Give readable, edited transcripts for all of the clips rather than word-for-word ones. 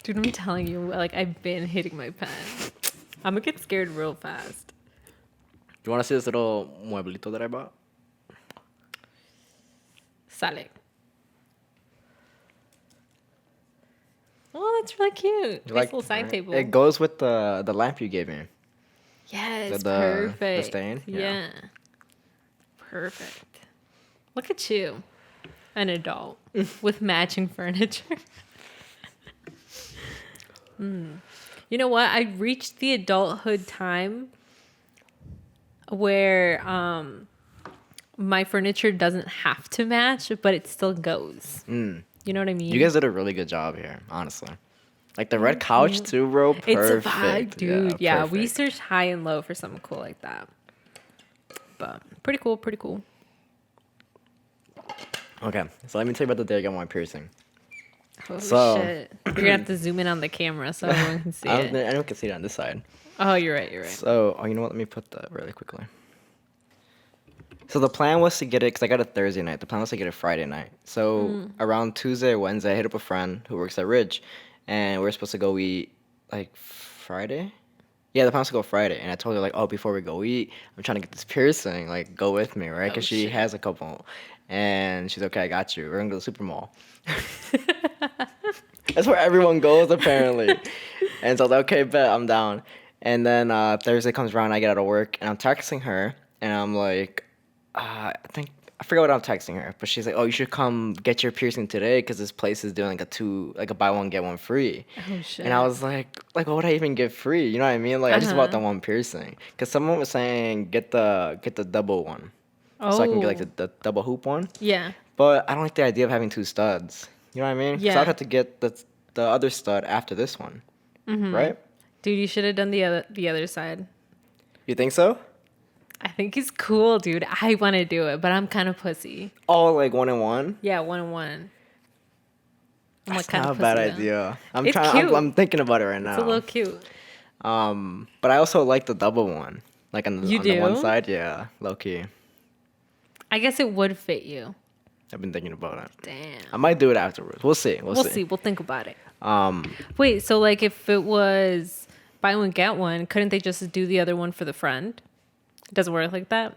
Dude, I'm telling you, like, I've been hitting my pen. I'm gonna get scared real fast. Do you want to see this little mueblito that I bought? Sale. Oh, that's really cute. You Nice like little side right? table. It goes with the lamp you gave me. Yes, The perfect. stain? Yeah. Yeah. Perfect. Look at you. An adult with matching furniture. You know what? I reached the adulthood time where my furniture doesn't have to match, but it still goes. Mm. You know what I mean? You guys did a really good job here, honestly. Like the red couch too, bro. Perfect. It's a vibe, dude. Yeah, we perfect. searched high and low for something cool like that. But pretty cool, pretty cool. Okay, so let me tell you about the day I got my piercing. Oh, So- shit. You're going to have to zoom in on the camera so everyone can see I it. don't can see it on this side. Oh, you're right, you're right. So, you know what? Let me put that really quickly. So the plan was to get it because I got it Thursday night. The plan was to get it Friday night. So around Tuesday or Wednesday, I hit up a friend who works at Ridge, and we are supposed to go eat like Friday. Yeah, the plan was to go Friday, and I told her like, oh, before we go eat, I'm trying to get this piercing. Like, go with me, right? Because Oh, she shit. has a couple, and she's okay. I got you. We're gonna go to the super mall. That's where everyone goes apparently. And so I was like, okay, bet I'm down. And then Thursday comes around, I get out of work, and I'm texting her, and I'm like, I forgot what I'm texting her, but she's like, oh, you should come get your piercing today because this place is doing like a buy one get one free. Oh, shit. And I was like, what would I even get free? You know what I mean? Like I just bought the one piercing because someone was saying get the double one, so I can get like Oh. the double hoop one. Yeah. But I don't like the idea of having two studs. You know what I mean? So Yeah. I'd have to get the other stud after this one, right? Dude, you should have done the other side. You think so? I think he's cool, dude. I want to do it, but I'm kind of pussy. Oh, like 1-in-1? Yeah, 1-on-1. I'm That's kind not of a bad pussy, though. idea. I'm It's trying. cute. I'm thinking about it right now. It's a little cute. But I also like the double one, like on You the one do? side. Yeah, low key. I guess it would fit you. I've been thinking about it. Damn. I might do it afterwards. We'll see. We'll see. We'll think about it. Um, Wait, so like if it was buy one get one, couldn't they just do the other one for the friend? It doesn't work like that.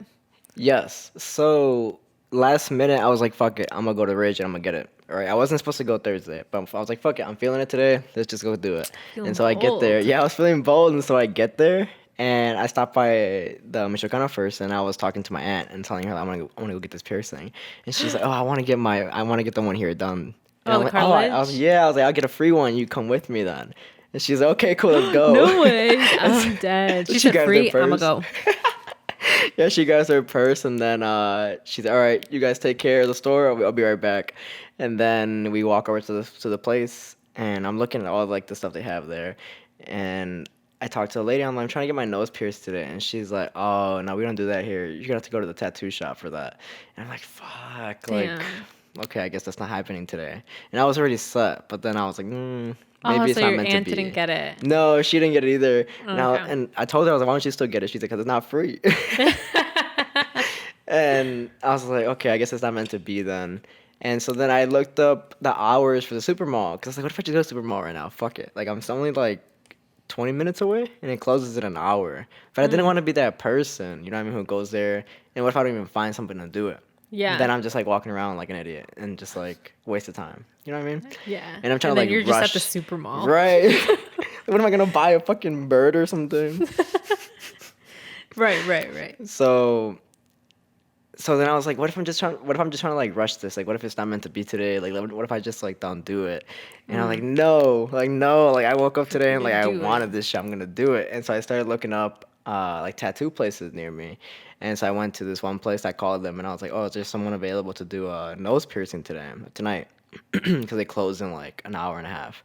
yes. So last minute, I was like, "Fuck it, I'm gonna go to Ridge and I'm gonna get it." All right. I wasn't supposed to go Thursday, but I was like, "Fuck it, I'm feeling it today. Let's just go do it." Feeling and so I get there. bold. Yeah, I was feeling bold, and so I get there. And I stopped by the Michoacana first, and I was talking to my aunt and telling her I want to go get this piercing, and she's like, "Oh, I want to get the one here done." And Oh, I'm the like, I was cartilage? yeah, I was like, I'll get a free one. You come with me then. And she's like, okay, cool, let's go. No way. I'm dead. She She said got her free. I'm gonna purse. go. Yeah, she grabs her purse, and then she's all right. You guys take care of the store. I'll be right back. And then we walk over to the place, and I'm looking at all like the stuff they have there, and I talked to the lady. I'm like, I'm trying to get my nose pierced today, and she's like, oh no, we don't do that here. You're gonna have to go to the tattoo shop for that. And I'm like, fuck, Damn. like. Okay, I guess that's not happening today. And I was already set, but then I was like, maybe Oh, it's so not your meant aunt to be. didn't get it. No, she didn't get it either. Now, Okay. and I told her, I was like, why don't you still get it? She's like, because it's not free. And I was like, okay, I guess it's not meant to be then. And so then I looked up the hours for the super mall. Because I was like, what if I just go to the super mall right now? Fuck it. Like, I'm only like 20 minutes away, and it closes in an hour. But I didn't want to be that person, you know what I mean, who goes there. And what if I don't even find something to do it? Yeah. Then I'm just like walking around like an idiot and just like waste of time. You know what I mean? Yeah. And I'm trying to then like you're rush. just at the super mall. Right. What am I gonna buy, a fucking bird or something? Right. So then I was like, what if I'm just trying to like rush this? Like, what if it's not meant to be today? Like, what if I just like don't do it? And I'm like, no, like I woke up today and like I Do it. wanted this shit. I'm gonna do it. And so I started looking up like tattoo places near me. And so I went to this one place. I called them and I was like, oh, is there someone available to do a nose piercing tonight? Because they close in like an hour and a half.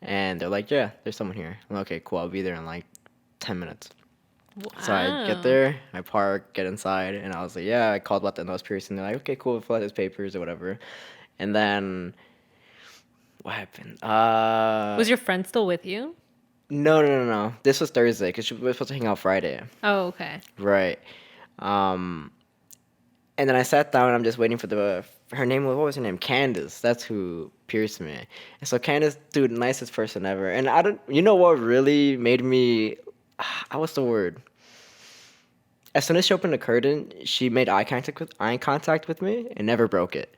And they're like, yeah, there's someone here. I'm like, okay, cool. I'll be there in like 10 minutes. So I get there, I park, get inside, and I was like, yeah, I called about the nose piercing. They're like, okay, cool, fill out his papers or whatever. And then, what happened? Was your friend still with you? No. This was Thursday, because we were supposed to hang out Friday. Oh, okay. Right. And then I sat down and I'm just waiting for her name. What was her name? Candace. That's who pierced me. And so Candace, dude, nicest person ever. And I don't, you know what really made me, what's the word? As soon as she opened the curtain, she made eye contact with me and never broke it.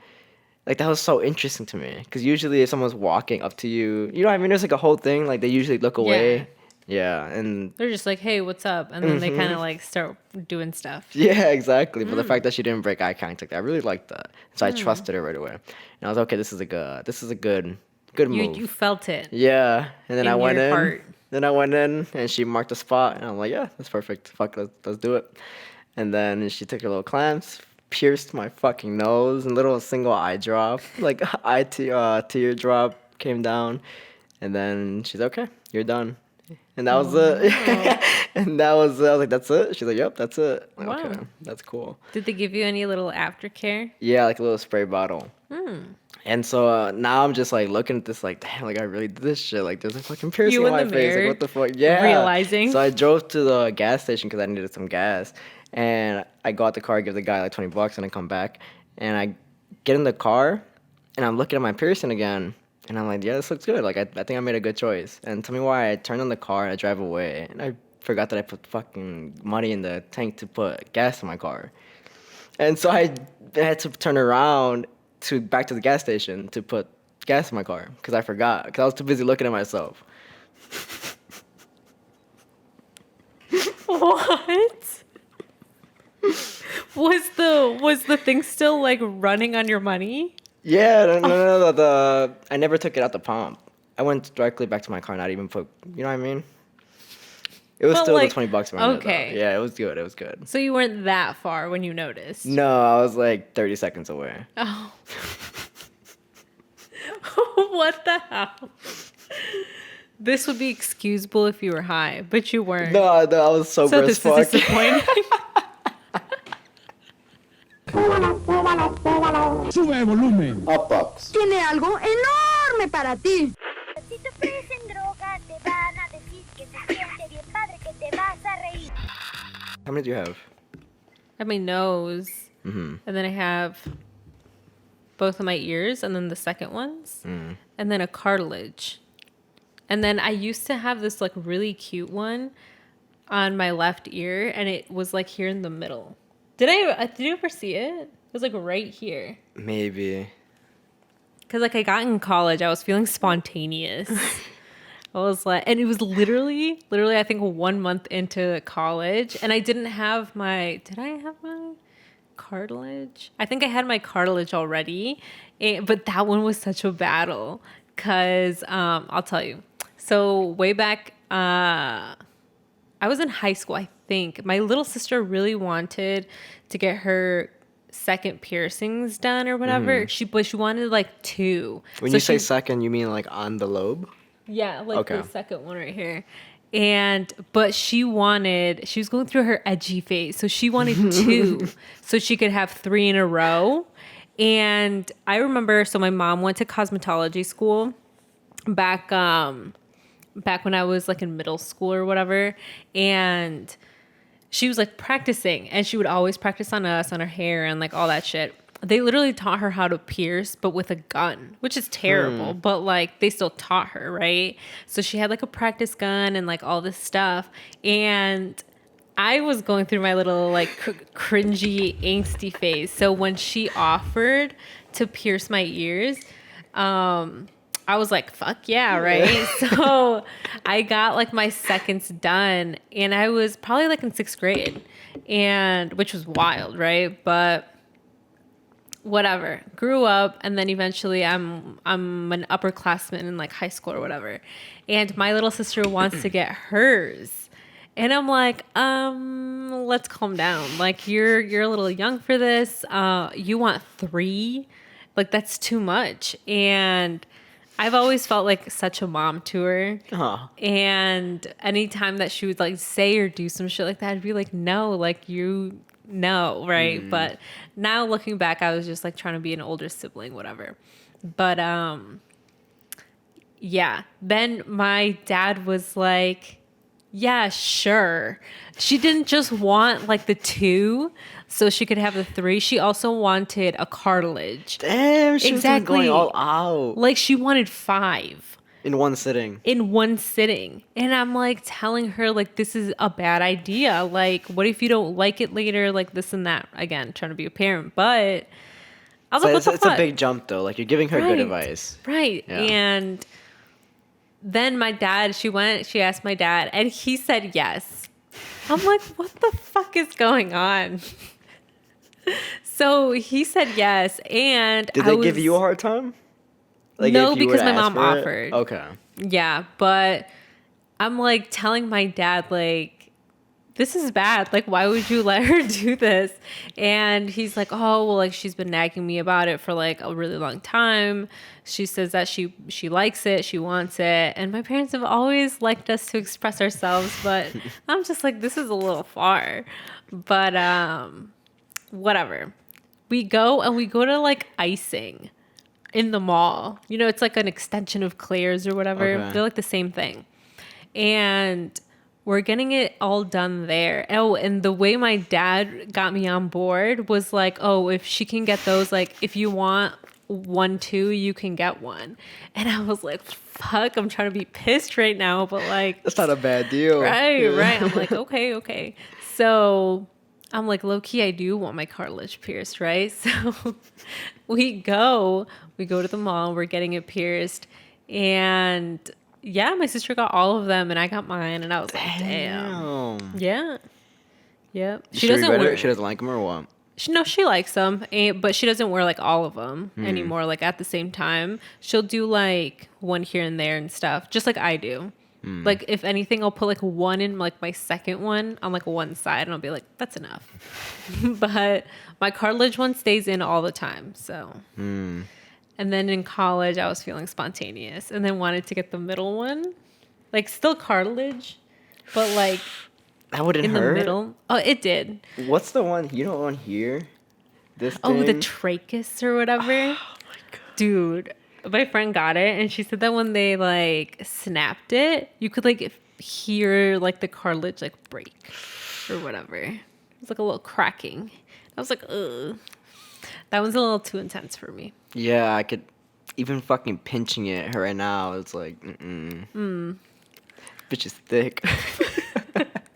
Like that was so interesting to me because usually if someone's walking up to you, you know what I mean? There's like a whole thing. Like they usually look Yeah. away. Yeah, and They're just like, hey, what's up? And then they kind of like start doing stuff. yeah, exactly. But the fact that she didn't break eye contact, I really liked that. So I trusted her right away. And I was okay. This is a good move. You felt it Yeah, and then I in went your in. heart. Then I went in, and she marked the spot, and I'm like, yeah, that's perfect. Fuck, let's do it. And then she took her little clamps, pierced my fucking nose, and little single eye drop, like tear drop came down, and then she's okay, you're done. And that was it. Wow. And that was I was like, that's it. She's like, yep, that's it. Like, Wow. okay, that's cool. Did they give you any little aftercare? Yeah, like a little spray bottle. And so now I'm just like looking at this like, damn, like I really did this shit. Like there's a fucking piercing You in in my the face. Like mirror, what the fuck? Yeah. realizing. So I drove to the gas station because I needed some gas, and I got the car, give the guy like $20, and I come back, and I get in the car, and I'm looking at my piercing again, and I'm like, yeah, this looks good. Like I think I made a good choice. And tell me why I turned on the car and I drive away, and I forgot that I put fucking money in the tank to put gas in my car. And so I had to turn around to back to the gas station to put gas in my car because I forgot because I was too busy looking at myself. What? Was the thing still like running on your money? Yeah, no. I never took it out the pump. I went directly back to my car, not even put. You know what I mean? It was But, still like, the $20 around it, though. okay. Yeah, it was good. It was good. So you weren't that far when you noticed. No, I was like 30 seconds away. Oh. What the hell? This would be excusable if you were high, but you weren't. No, I was sober So as this fuck. is disappointing. Sube el volumen. Hautbox. Tiene algo enorme para ti. Si te ofrecen droga, te van a decir que se siente bien padre, que te vas a reír. How many do you have? I have my nose, and then I have both of my ears, and then the second ones, and then a cartilage. And then I used to have this like really cute one on my left ear, and it was like here in the middle. Did you ever see it? It was like right here. Maybe. Cause like I got in college, I was feeling spontaneous. I was like, and it was literally I think 1 month into college, and I didn't have my. Did I have my cartilage? I think I had my cartilage already, but that one was such a battle. Cause I'll tell you. So way back, I was in high school. I think my little sister really wanted to get her second piercings done or whatever. She wanted like 2. When So you say she- second, you mean like on the lobe? yeah, like Okay. the second one right here. But she was going through her edgy phase. So she wanted 2 so she could have 3 in a row. And I remember, so my mom went to cosmetology school back when I was like in middle school or whatever. And she was like practicing, and she would always practice on us, on her hair and like all that shit. They literally taught her how to pierce, but with a gun, which is terrible, but like they still taught her, right? So she had like a practice gun and like all this stuff. And I was going through my little like cringy, angsty phase. So when she offered to pierce my ears, I was like, fuck yeah, right? So I got like my seconds done, and I was probably like in 6th grade, and which was wild, right? But whatever, grew up, and then eventually I'm an upperclassman in like high school or whatever, and my little sister wants to get hers. And I'm like, let's calm down. Like you're a little young for this. You want 3? Like that's too much. And I've always felt like such a mom to her. Huh. And anytime that she would like say or do some shit like that, I'd be like, no, like you know, right? But now looking back, I was just like trying to be an older sibling, whatever. But yeah. Then my dad was like, yeah, sure. She didn't just want like the 2 so she could have the 3. She also wanted a cartilage. Damn, she was just Exactly. going all out Like she wanted 5 in one sitting. in one sitting. And I'm like telling her like this is a bad idea. Like what if you don't like it later, like this and that. Again, trying to be a parent, but I was So like, what it's, the it's a fuck? big jump though. Like you're giving her good Right. advice. Right. Yeah. And then my dad, she asked my dad, and he said yes. I'm like, what the fuck is going on? So he said yes, and Did they give you a hard time? Like No, if you were because to my ask mom for it? offered. Okay. Yeah, but I'm like telling my dad, like, this is bad. Like, why would you let her do this? And he's like, oh, well, like she's been nagging me about it for like a really long time. She says that she likes it, she wants it. And my parents have always liked us to express ourselves, but I'm just like, this is a little far. But whatever. We go to like icing in the mall. You know, it's like an extension of Claire's or whatever. Okay. They're like the same thing. And we're getting it all done there. Oh, and the way my dad got me on board was like, oh, if she can get those, like if you want 1, 2, you can get one. And I was like, fuck, I'm trying to be pissed right now, but like That's not a bad deal. right. I'm like, okay. So I'm like, low key, I do want my cartilage pierced, right? So we go to the mall, we're getting it pierced, and yeah, my sister got all of them, and I got mine, and I was like, damn. Yeah. Yep. She doesn't wear. She doesn't like them or what? She likes them, but she doesn't wear like all of them anymore. Like at the same time, she'll do like one here and there and stuff, just like I do. Like if anything, I'll put like one in like my second one on like one side, and I'll be like, that's enough. But my cartilage one stays in all the time. So, and then in college, I was feeling spontaneous, and then wanted to get the middle one, like still cartilage, but like That wouldn't in hurt. the middle. Oh, it did. What's the one? You know, one here. This. Oh, the thing? trachea or whatever. Dude, my friend got it, and she said that when they like snapped it, you could like hear like the cartilage like break or whatever. It was like a little cracking. I was like, ugh. That one's a little too intense for me. Yeah, I could. Even fucking pinching it right now, it's like, bitch is thick.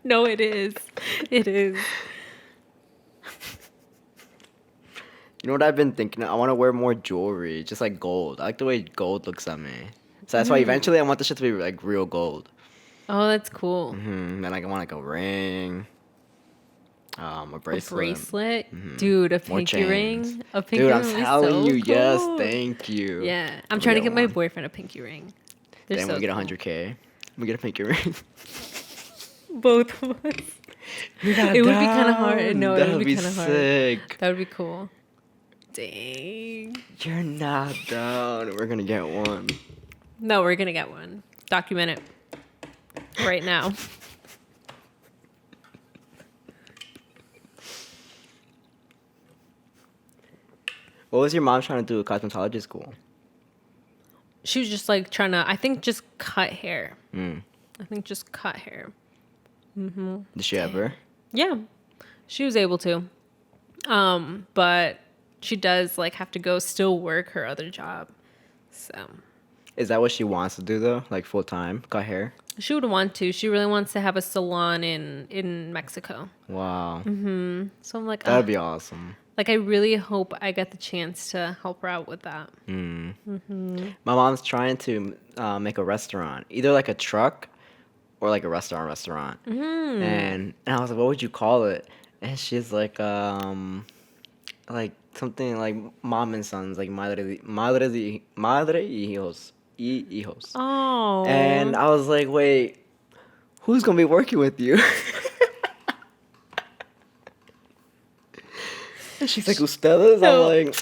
No, it is. It is. You know what I've been thinking? I want to wear more jewelry, just like gold. I like the way gold looks on me. So that's why eventually I want this shit to be like real gold. Oh, that's cool. Then I want like a ring, a bracelet. A bracelet? Dude, a More pinky ring? chains. A pinky Dude, ring I'm would be telling so you, yes, cool. thank you. Yeah, I'm We'll trying to get my one. boyfriend a pinky ring. They're Then so we get cool. 100K. We get a pinky ring. Both of us. It would be kind of hard. No, it would be kind of hard. sick. That would be cool. Dang. You're not down. We're gonna get one. No, we're gonna get one. Document it right now. What was your mom trying to do at cosmetology school? She was just like trying to, I think, just cut hair. I think just cut hair. Did she ever? Yeah, she was able to. But she does like have to go still work her other job. So Is that what she wants to do though? Like full time, cut hair? she would want to. She really wants to have a salon in Mexico. Wow, So I'm like, that'd be awesome. like I really hope I get the chance to help her out with that. My mom's trying to make a restaurant, either like a truck or like a restaurant. And I was like, what would you call it? And she's like something like mom and sons, like madre y hijos. Oh. And I was like, wait, who's gonna be working with you? And she's like, ustedes? No. I'm like,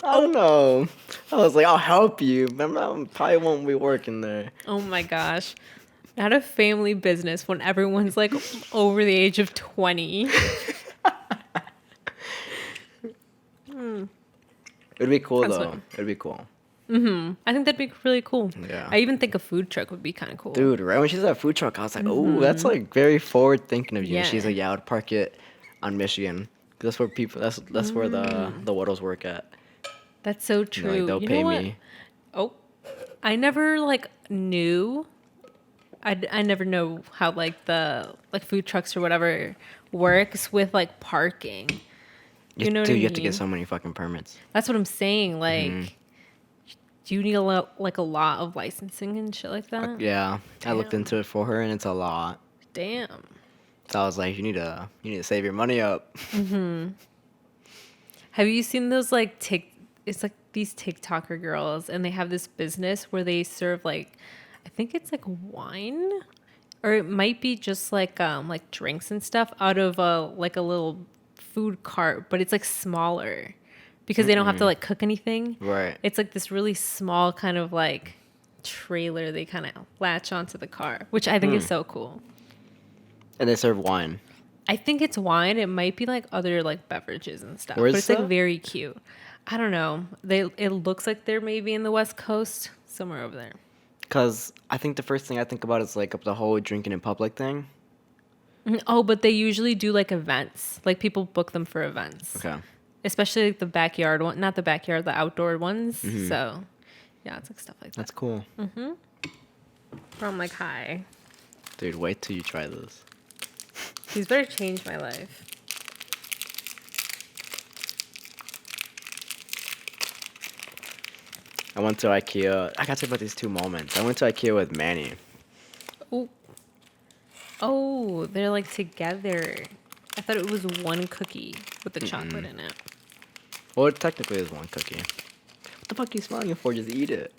I don't know. I was like, I'll help you. Remember, I probably won't be working there. Oh my gosh. Not a family business when everyone's like over the age of 20. It'd be cool That's though. what- It'd be cool. I think that'd be really cool. Yeah. I even think a food truck would be kind of cool. Dude, right when she said food truck, I was like, oh, that's like very forward thinking of you. And she's Yeah. like, yeah, I would park it on Michigan. That's where people. That's where the Waddles work at. That's so And they're like, true. they'll You pay know what? me. Oh, I never like knew. I never know how like the like food trucks or whatever works with like parking. You know what I Dude, you have to mean? get so many fucking permits. That's what I'm saying. Like, do you need a lot of licensing and shit like that? Yeah, I looked Damn. into it for her, and it's a lot. Damn. So I was like, you need to save your money up. Have you seen those like it's like these TikToker girls and they have this business where they serve like I think it's like wine or it might be just like drinks and stuff out of a little food cart, but it's like smaller because they don't have to like cook anything. Right. It's like this really small kind of like trailer they kind of latch onto the car, which I think is so cool. And they serve wine. I think it's wine. It might be like other like beverages and stuff. Where's but it's like that? very cute. I don't know. It looks like they're maybe in the West Coast, somewhere over there. Because I think the first thing I think about is like the whole drinking in public thing. Oh, but they usually do like events. Like people book them for events. Okay. Especially like the backyard one, not the backyard, the outdoor ones. So, yeah, it's like stuff like that. That's cool. I'm like, hi. Dude, wait till you try this. These better change my life. I went to IKEA. I got to talk about these two moments. I went to IKEA with Manny. Oh. Oh, they're like together. I thought it was one cookie with the chocolate in it. Well, it technically is one cookie. What the fuck are you smelling it for? Just eat it.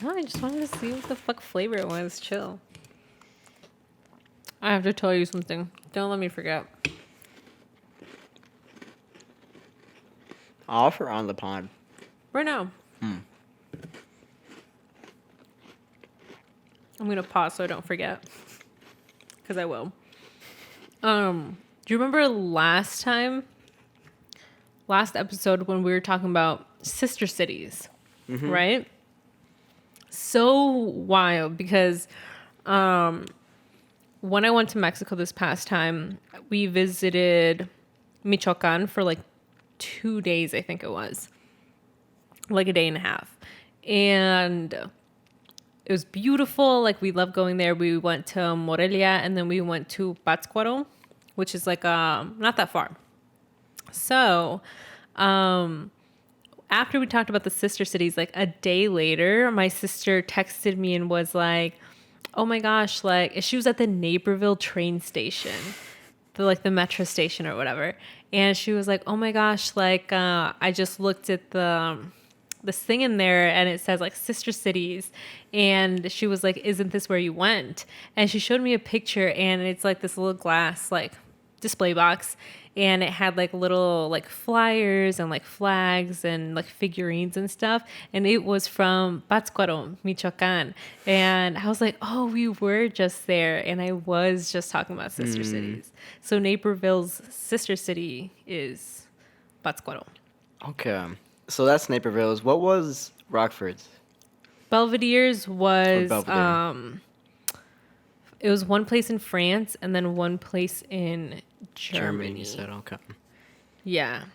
No, I just wanted to see what the fuck flavor it was. Chill. I have to tell you something. Don't let me forget. Off or on the pod? Right now. I'm gonna pause so I don't forget. Because I will. Do you remember last episode when we were talking about sister cities? Right? So wild because when I went to Mexico this past time, we visited Michoacan for like 2 days, I think it was. Like a day and a half. And it was beautiful. Like we loved going there. We went to Morelia and then we went to Pátzcuaro, which is like not that far. So after we talked about the sister cities, like a day later, my sister texted me and was like, oh my gosh, like she was at the Naperville train station, the metro station or whatever. And she was like, oh my gosh, like I just looked at this thing in there and it says like sister cities. And she was like, isn't this where you went? And she showed me a picture and it's like this little glass like display box. And it had like little like flyers and like flags and like figurines and stuff. And it was from Pátzcuaro, Michoacan. And I was like, oh, we were just there. And I was just talking about sister cities. So Naperville's sister city is Pátzcuaro. Okay. So that's Naperville's. What was Rockford's? Belvedere's was Belvedere. it was one place in France and then one place in Germany. You said, okay. Yeah.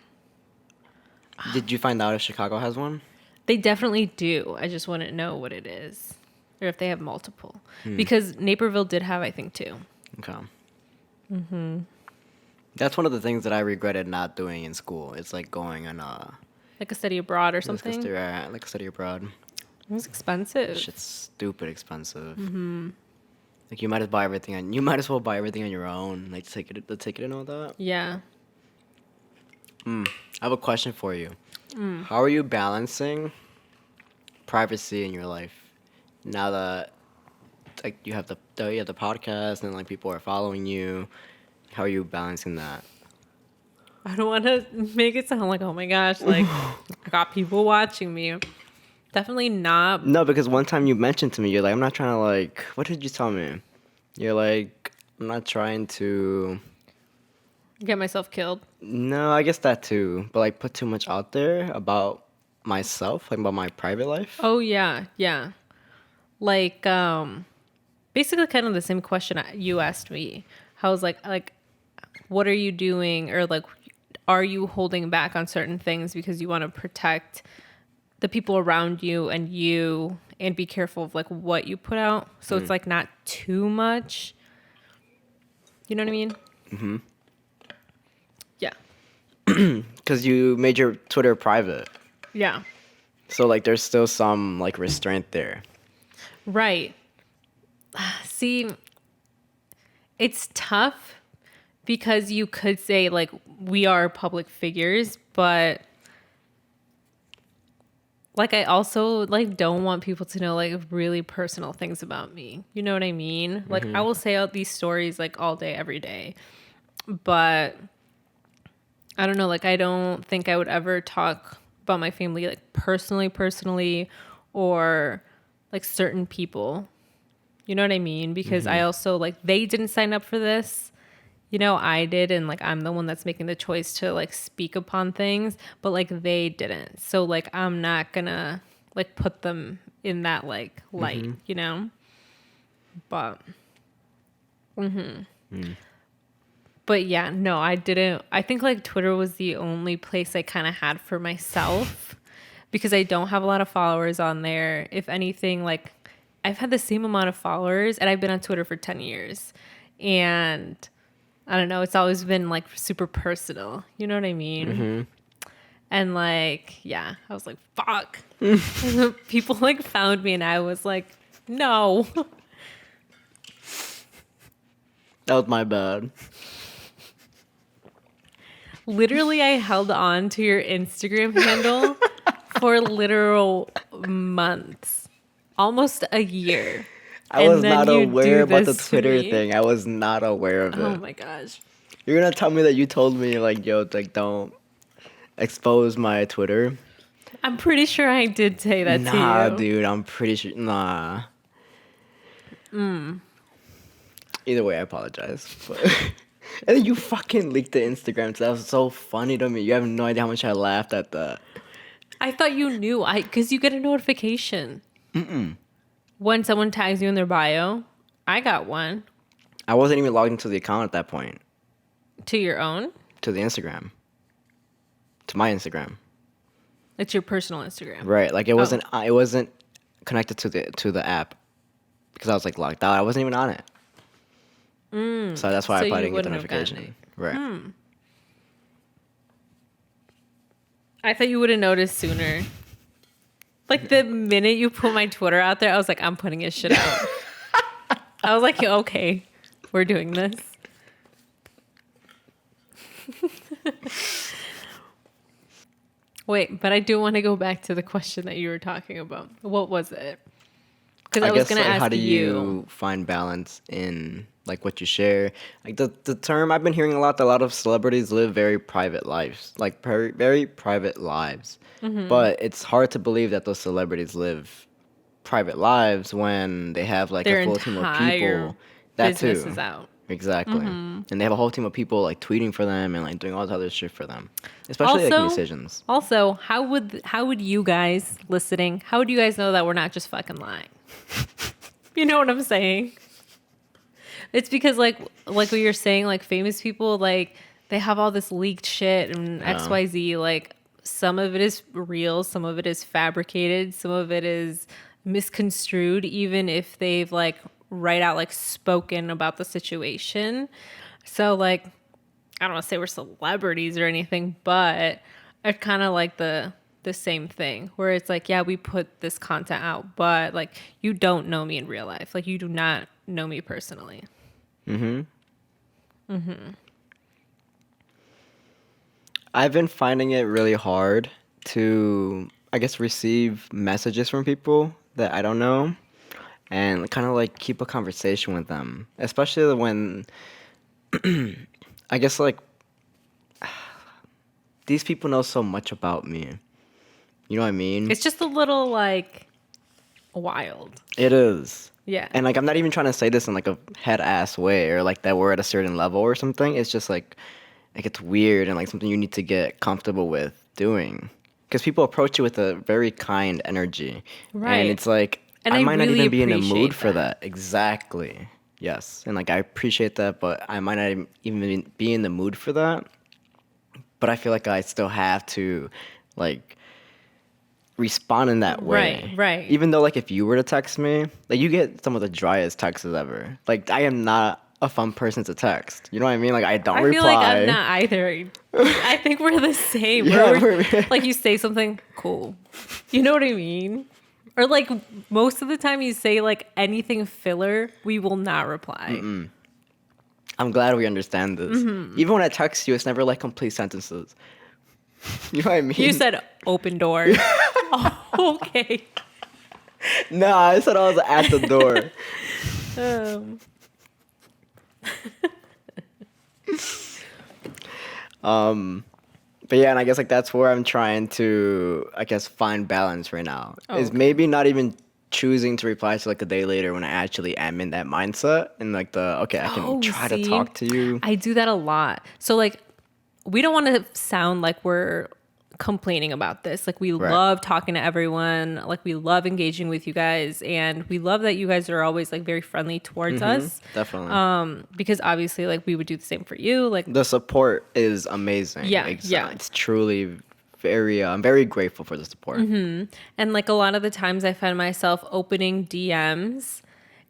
Did you find out if Chicago has one? They definitely do. I just wouldn't know what it is or if they have multiple. Because Naperville did have, I think, two. Okay. That's one of the things that I regretted not doing in school. It's like going on Like a study abroad or something. like a study abroad. It was expensive. Shit's stupid expensive. Like you might as well buy everything on your own, like the ticket and all that. Yeah. I have a question for you. How are you balancing privacy in your life now that like you have the podcast and like people are following you? How are you balancing that? I don't want to make it sound like, oh my gosh, like I got people watching me. Definitely not. No, because one time you mentioned to me, you're like, I'm not trying to like. What did you tell me? You're like, I'm not trying to. Get myself killed. No, I guess that too. But like, put too much out there about myself, like about my private life. Oh yeah, yeah. Like basically kind of the same question you asked me. How's like what are you doing, or like are you holding back on certain things because you want to protect the people around you and be careful of like what you put out, so it's like not too much, you know what I mean? Mm-hmm. Yeah. Because you made your Twitter private. Yeah. So like there's still some like restraint there. Right. See, it's tough because you could say like we are public figures, but like I also like don't want people to know like really personal things about me. You know what I mean? Like I will say out these stories like all day every day. But I don't know, like I don't think I would ever talk about my family like personally or like certain people. You know what I mean? Because I also like they didn't sign up for this. You know, I did, and like I'm the one that's making the choice to like speak upon things, but like they didn't. So like I'm not gonna like put them in that like light, you know? But But yeah, no, I didn't. I think like Twitter was the only place I kind of had for myself because I don't have a lot of followers on there. If anything, like I've had the same amount of followers and I've been on Twitter for 10 years. And I don't know, it's always been like super personal. You know what I mean? And like, yeah, I was like, fuck. People like found me and I was like, no. That was my bad. Literally, I held on to your Instagram handle for literal months, almost a year. I And was then not you aware do about the this to Twitter me? thing. I was not aware of it. Oh my gosh. You're gonna tell me that you told me like, yo, like don't expose my Twitter. I'm pretty sure I did say that Nah, to you. dude, I'm pretty sure. Nah. Either way, I apologize. But and then you fucking leaked the Instagram. So that was so funny to me. You have no idea how much I laughed at that. I thought you knew. Because you get a notification. When someone tags you in their bio. I got one. I wasn't even logged into the account at that point. To your own? To the Instagram. To my Instagram. It's your personal Instagram. Right. Like it wasn't connected to the app because I was like logged out. I wasn't even on it. So that's why so I probably you didn't get the wouldn't have gotten notification. Right. I thought you would have noticed sooner. Like the minute you put my Twitter out there, I was like, I'm putting his shit out. I was like, okay, we're doing this. Wait, but I do want to go back to the question that you were talking about. What was it? Because I was guess, going to like, ask how do you. you find balance in like what you share? Like the term I've been hearing a lot that a lot of celebrities live very private lives, like very, very private lives. Mm-hmm. But it's hard to believe that those celebrities live private lives when they have like Their a full team of entire people. That business too. is out. Exactly. And they have a whole team of people like tweeting for them and like doing all this other shit for them. Especially like musicians. Also, how would you guys listening, how would you guys know that we're not just fucking lying? You know what I'm saying? It's because like what you're saying, like famous people, like they have all this leaked shit and XYZ, like some of it is real, some of it is fabricated, some of it is misconstrued, even if they've like right out like spoken about the situation. So like I don't want to say we're celebrities or anything, but it's kind of like the same thing where it's like, yeah, we put this content out, but like you don't know me in real life. Like you do not know me personally. I've been finding it really hard to, I guess, receive messages from people that I don't know and kind of like keep a conversation with them, especially when I guess like these people know so much about me. You know what I mean? It's just a little like wild. It is. Yeah. And like I'm not even trying to say this in like a head ass way or like that we're at a certain level or something. It's just like it's weird and like something you need to get comfortable with doing. because people approach you with a very kind energy, Right. and it's like And I I might not really even be in the mood appreciate for that. that. Exactly. Yes, and like I appreciate that, but I might not even be in the mood for that. But I feel like I still have to, like, respond in that way. Right. Even though, like, if you were to text me, like, you get some of the driest texts ever. Like, I am not a fun person to text. You know what I mean? Like, I don't I reply. feel like I'm not either. I think we're the same. Yeah, We're like you say something cool. You know what I mean? Or like most of the time you say like anything filler, we will not reply. I'm glad we understand this. Mm-hmm. Even when I text you, it's never like complete sentences. You know what I mean? You said open door. Oh, okay. No, I said I was at the door. But yeah, and I guess like that's where I'm trying to, I guess, find balance right now. Is Okay. maybe not even choosing to reply to like a day later when I actually am in that mindset and like I can try to see? talk to you. I do that a lot. So like we don't want to sound like we're complaining about this. Like we Right. love talking to everyone. Like we love engaging with you guys, and we love that you guys are always like very friendly towards us. Definitely. Because obviously like we would do the same for you. Like The support is amazing. Yeah, yeah. It's truly very, I'm very grateful for the support. and like a lot of the times I find myself opening DMs,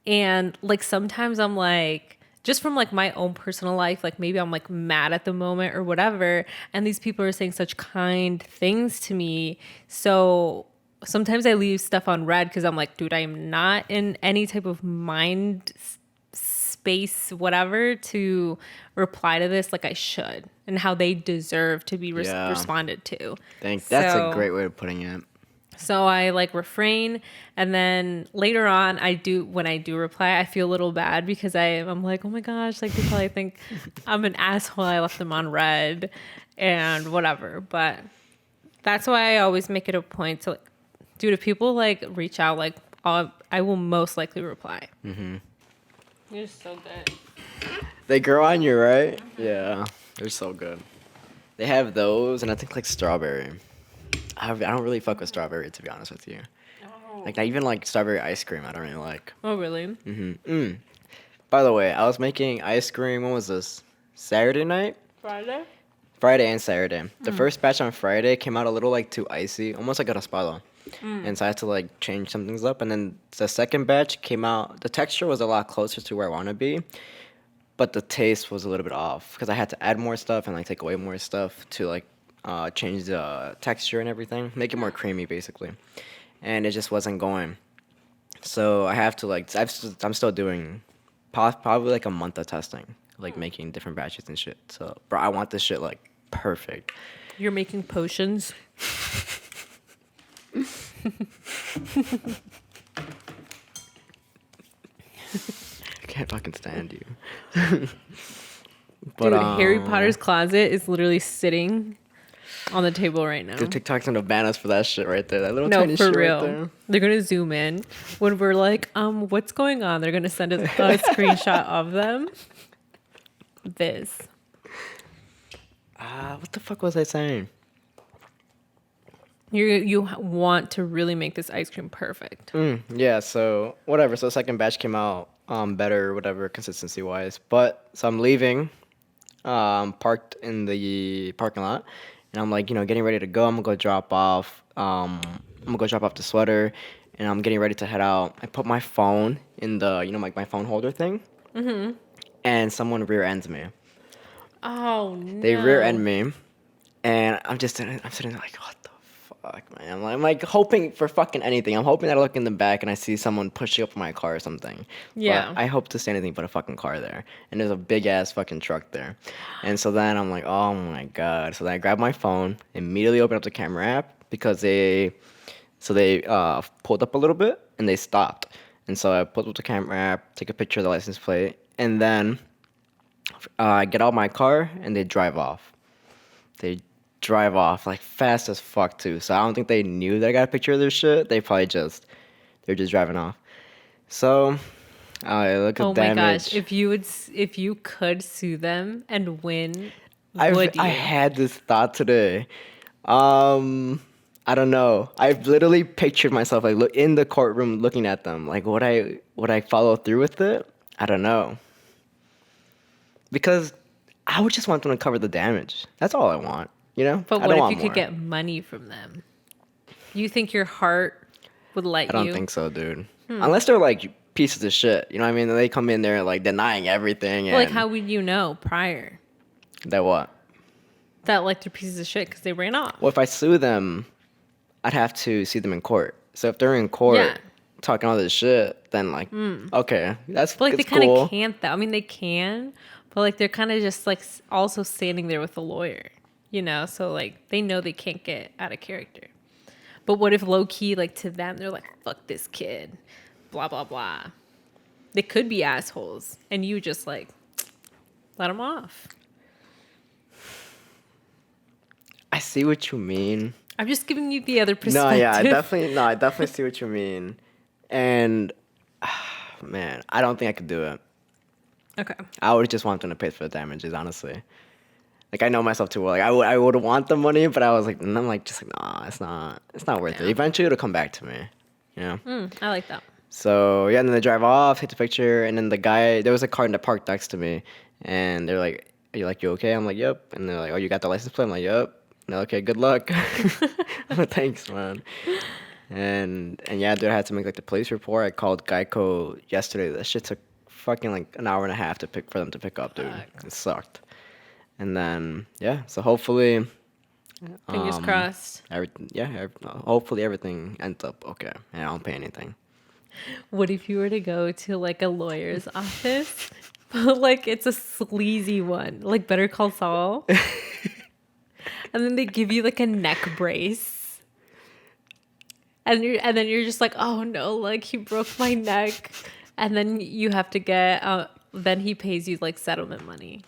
and like sometimes I'm like, just from like my own personal life, like maybe I'm like mad at the moment or whatever, and these people are saying such kind things to me. So sometimes I leave stuff on read because I'm like, dude, I'm not in any type of mind space, whatever, to reply to this like I should, and how they deserve to be Yeah. responded to. That's So- a great way of putting it. So I like refrain, and then later on, when I do reply, I feel a little bad because I'm like, oh my gosh, like they probably think I'm an asshole. I left them on red and whatever. But that's why I always make it a point to, like, dude, if people like reach out, like I will most likely reply. Mm-hmm. You're so good. They grow on you, right? Yeah, they're so good. They have those, and I think like strawberry. I don't really fuck with strawberry, to be honest with you. Like not even like strawberry ice cream. I don't really like. Oh really? By the way, I was making ice cream. When was this? Saturday night? Friday. Friday and Saturday. The first batch on Friday came out a little like too icy, almost like a raspado. And so I had to like change some things up. And then the second batch came out. The texture was a lot closer to where I want to be, but the taste was a little bit off because I had to add more stuff and like take away more stuff to like change the texture and everything, make it more creamy basically. And it just wasn't going. So I have to like I'm still doing probably like a month of testing, like making different batches and shit. So bro, I want this shit like perfect. You're making potions. I can't fucking stand you. Dude, Harry Potter's closet is literally sitting on the table right now. The TikToks and the banners for that shit right there. That little No, tiny for shit real. right there. They're gonna zoom in when we're like, what's going on? They're gonna send us a screenshot of them. This. What the fuck was I saying? You want to really make this ice cream perfect. Yeah, so whatever. So the second batch came out better, whatever, consistency wise. But so I'm leaving, parked in the parking lot, and I'm like, getting ready to go. I'm gonna go drop off. I'm gonna go drop off the sweater, and I'm getting ready to head out. I put my phone in the, like my phone holder thing, and someone rear ends me. Oh no. They rear end me, and I'm sitting there like, what the fuck, man? I'm like hoping for fucking anything. I'm hoping that I look in the back and I see someone pushing up my car or something. Yeah. But I hope to see anything but a fucking car there. And there's a big ass fucking truck there. And so then I'm like, oh my God. So then I grab my phone, immediately open up the camera app because they pulled up a little bit and they stopped. And so I pulled up the camera app, take a picture of the license plate, and then I get out my car and they drive off. They drive off like fast as fuck too. So I don't think they knew that I got a picture of their shit. They're just driving off. So I look at Oh my damage. gosh. If you could sue them and win, I would you? had this thought today. I I don't know. I've literally pictured myself like look in the courtroom looking at them. Like would I follow through with it? I don't know. Because I would just want them to cover the damage. That's all I want. You know? But I what don't if want you could more. get money from them? You think your heart would let I don't you? think so, dude. Unless they're like pieces of shit. You know what I mean? They come in there like denying everything and Well, like, how would you know prior that what? that like they're pieces of shit because they ran off? Well, if I sue them, I'd have to see them in court. So if they're in court Yeah. talking all this shit, then like, okay, that's But like they it's kind of cool. can't though. I mean, they can, but like they're kind of just like also standing there with a lawyer, you know. So like they know they can't get out of character. But what if low key, like to them, they're like, "Fuck this kid," blah blah blah. They could be assholes, and you just like let them off. I see what you mean. I'm just giving you the other perspective. No, yeah, I definitely see what you mean. And man, I don't think I could do it. Okay. I would just want them to pay for the damages, honestly. Like I know myself too well. Like I would want the money, but I was like, and I'm like, just like, nah, it's not worth it. Eventually, it'll come back to me, you know. I like that. So yeah, and then they drive off, hit the picture, and then the guy, there was a car in the park next to me, and they're like, "You okay?" I'm like, "Yep." And they're like, "Oh, you got the license plate?" I'm like, "Yep." And they're like, "Okay, good luck." I'm like, "Thanks, man." And yeah, dude, I had to make like the police report. I called Geico yesterday. That shit took fucking like an hour and a half for them to pick up, dude. It sucked. And then yeah, so hopefully, Fingers crossed. hopefully everything ends up okay, and I don't pay anything. What if you were to go to like a lawyer's office, but like it's a sleazy one, like Better Call Saul, and then they give you like a neck brace, and then you're just like, oh no, like he broke my neck, and then you have to get, then he pays you like settlement money.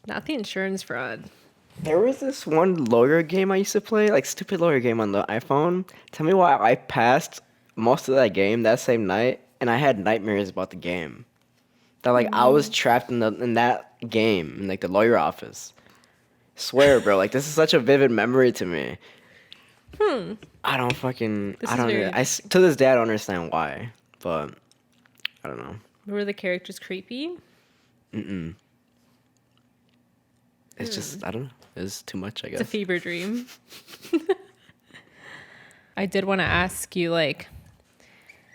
Not the insurance fraud. There was this one lawyer game I used to play, like stupid lawyer game on the iPhone. Tell me why I passed most of that game that same night, and I had nightmares about the game. That like I was trapped in that game in like the lawyer office. Swear, bro, like this is such a vivid memory to me. I don't fucking This I is don't very to this day I don't understand why, but I don't know. Were the characters creepy? It's just I don't know. It's too much, I guess. It's a fever dream. I did want to ask you, like,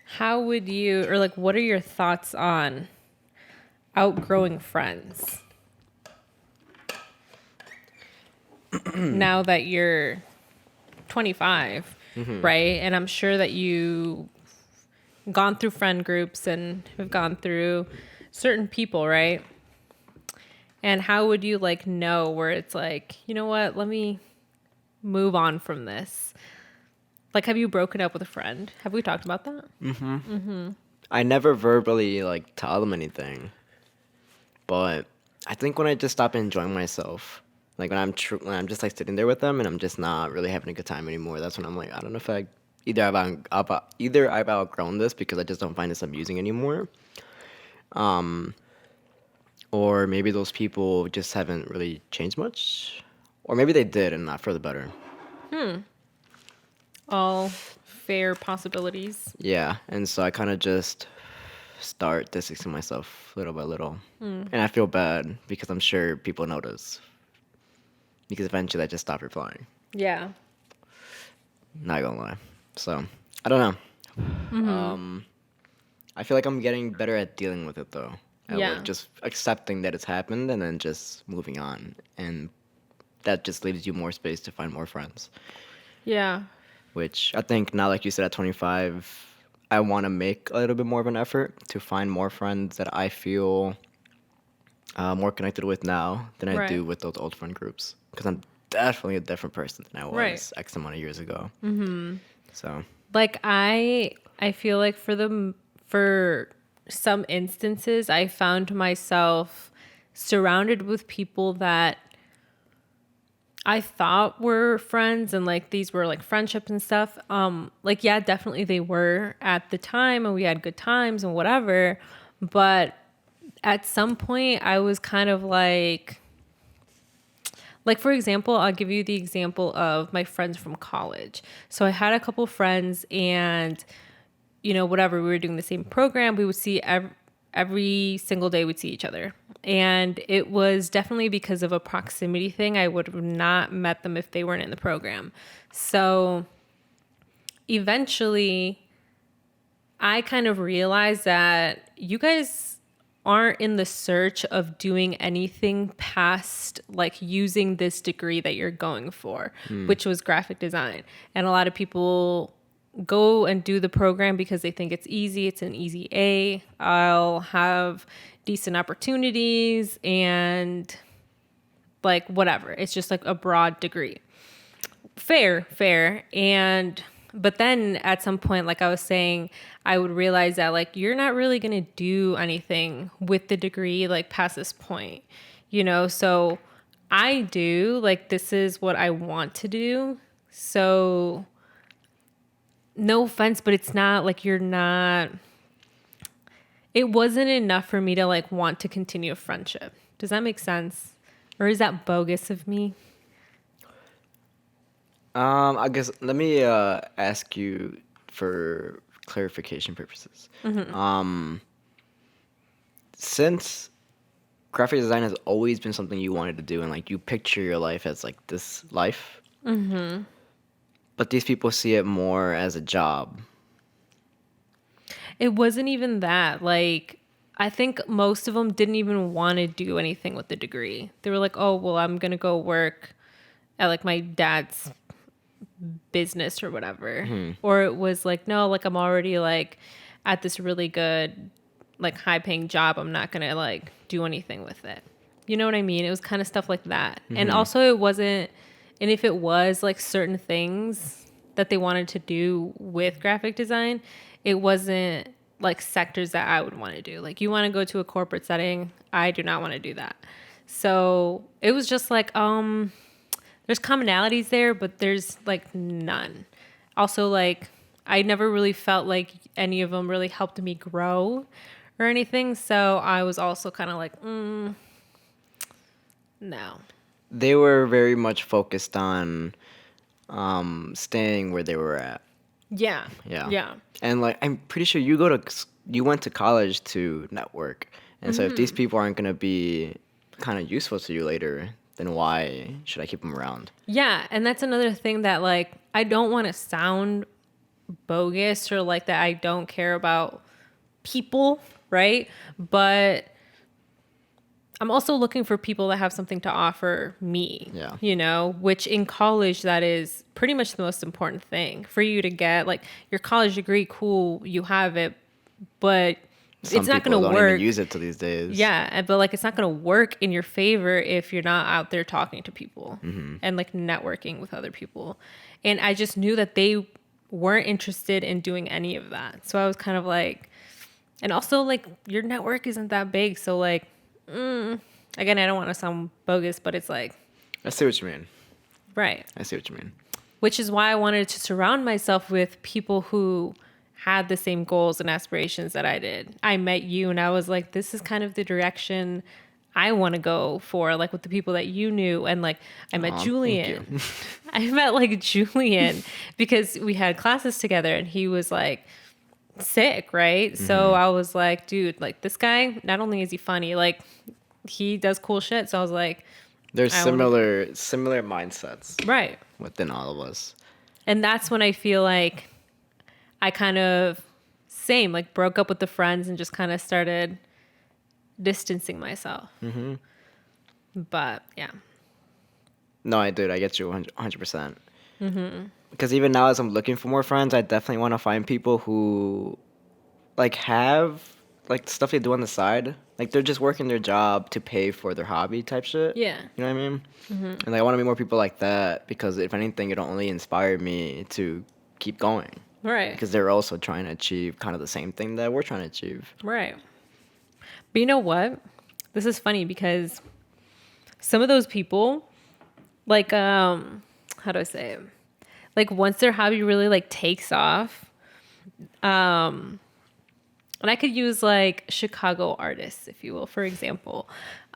how would you, or like, what are your thoughts on outgrowing friends? Now that you're 25, right? And I'm sure that you gone through friend groups and have gone through certain people, right? And how would you like know where it's like, you know what, let me move on from this? Like, have you broken up with a friend? Have we talked about that? I never verbally like tell them anything, but I think when I just stop enjoying myself, like when I'm just like sitting there with them and I'm just not really having a good time anymore, that's when I'm like, I don't know if either I've outgrown this because I just don't find this amusing anymore, or maybe those people just haven't really changed much, or maybe they did and not for the better. All fair possibilities. Yeah, and so I kind of just start distancing myself little by little. And I feel bad because I'm sure people notice. Because eventually I just stop replying. Yeah. Not gonna lie. So, I don't know. I feel like I'm getting better at dealing with it though. Yeah. Just accepting that it's happened and then just moving on. And that just leaves you more space to find more friends. Yeah. Which I think now, like you said, at 25, I want to make a little bit more of an effort to find more friends that I feel more connected with now than I do with those old friend groups. Because I'm definitely a different person than I was X amount of years ago. So, Like I feel like for some instances, I found myself surrounded with people that I thought were friends and like these were like friendships and stuff. Like, yeah, definitely they were at the time and we had good times and whatever. But at some point I was kind of like Like, for example, I'll give you the example of my friends from college. So I had a couple friends and, whatever, we were doing the same program. We would see every single day we'd see each other. And it was definitely because of a proximity thing. I would have not met them if they weren't in the program. So eventually I kind of realized that you guys aren't in the search of doing anything past like using this degree that you're going for, which was graphic design. And a lot of people go and do the program because they think it's easy. It's an easy A. I'll have decent opportunities and like whatever. It's just like a broad degree. Fair. But then at some point, like I was saying, I would realize that like you're not really going to do anything with the degree like past this point, So I do like this is what I want to do. So no offense, but it's not like you're not. It wasn't enough for me to like want to continue a friendship. Does that make sense? Or is that bogus of me? I guess let me ask you for clarification purposes. Since graphic design has always been something you wanted to do, and like you picture your life as like this life, but these people see it more as a job. It wasn't even that. Like, I think most of them didn't even want to do anything with the degree. They were like, oh, well, I'm going to go work at like my dad's business or whatever. Or it was like, no, like I'm already like at this really good, like high paying job. I'm not going to like do anything with it. You know what I mean? It was kind of stuff like that. And also it wasn't, and if it was like certain things that they wanted to do with graphic design, it wasn't like sectors that I would want to do. Like you want to go to a corporate setting, I do not want to do that. So it was just like, there's commonalities there, but there's like none. Also, like I never really felt like any of them really helped me grow or anything. So I was also kind of like, no. They were very much focused on staying where they were at. Yeah. Yeah. Yeah. And like I'm pretty sure you went to college to network. And so if these people aren't going to be kind of useful to you later, then why should I keep them around? Yeah, and that's another thing that like I don't want to sound bogus or like that I don't care about people, right? But I'm also looking for people that have something to offer me, which in college, that is pretty much the most important thing for you to get. Like your college degree, cool, you have it, but it's not going to work. Don't even use it to these days. Yeah, but like it's not going to work in your favor if you're not out there talking to people and like networking with other people. And I just knew that they weren't interested in doing any of that. So I was kind of like, and also like your network isn't that big, so like. Again, I don't want to sound bogus, but it's like... I see what you mean. Right. I see what you mean. Which is why I wanted to surround myself with people who had the same goals and aspirations that I did. I met you and I was like, this is kind of the direction I want to go for, like with the people that you knew. And like, I met Julian. I met like Julian because we had classes together and he was like... sick, right? So I was like, dude, like this guy, not only is he funny, like he does cool shit. So I was like, there's similar mindsets, right, within all of us. And that's when I feel like I kind of like broke up with the friends and just kind of started distancing myself. But yeah, no, I get you 100%. Because even now, as I'm looking for more friends, I definitely want to find people who, like, have, like, stuff they do on the side. Like, they're just working their job to pay for their hobby type shit. Yeah. You know what I mean? And like, I want to meet more people like that because, if anything, it'll only inspire me to keep going. Right. Because they're also trying to achieve kind of the same thing that we're trying to achieve. Right. But you know what? This is funny because some of those people, like, how do I say it? Like once their hobby really like takes off, and I could use like Chicago artists, if you will, for example,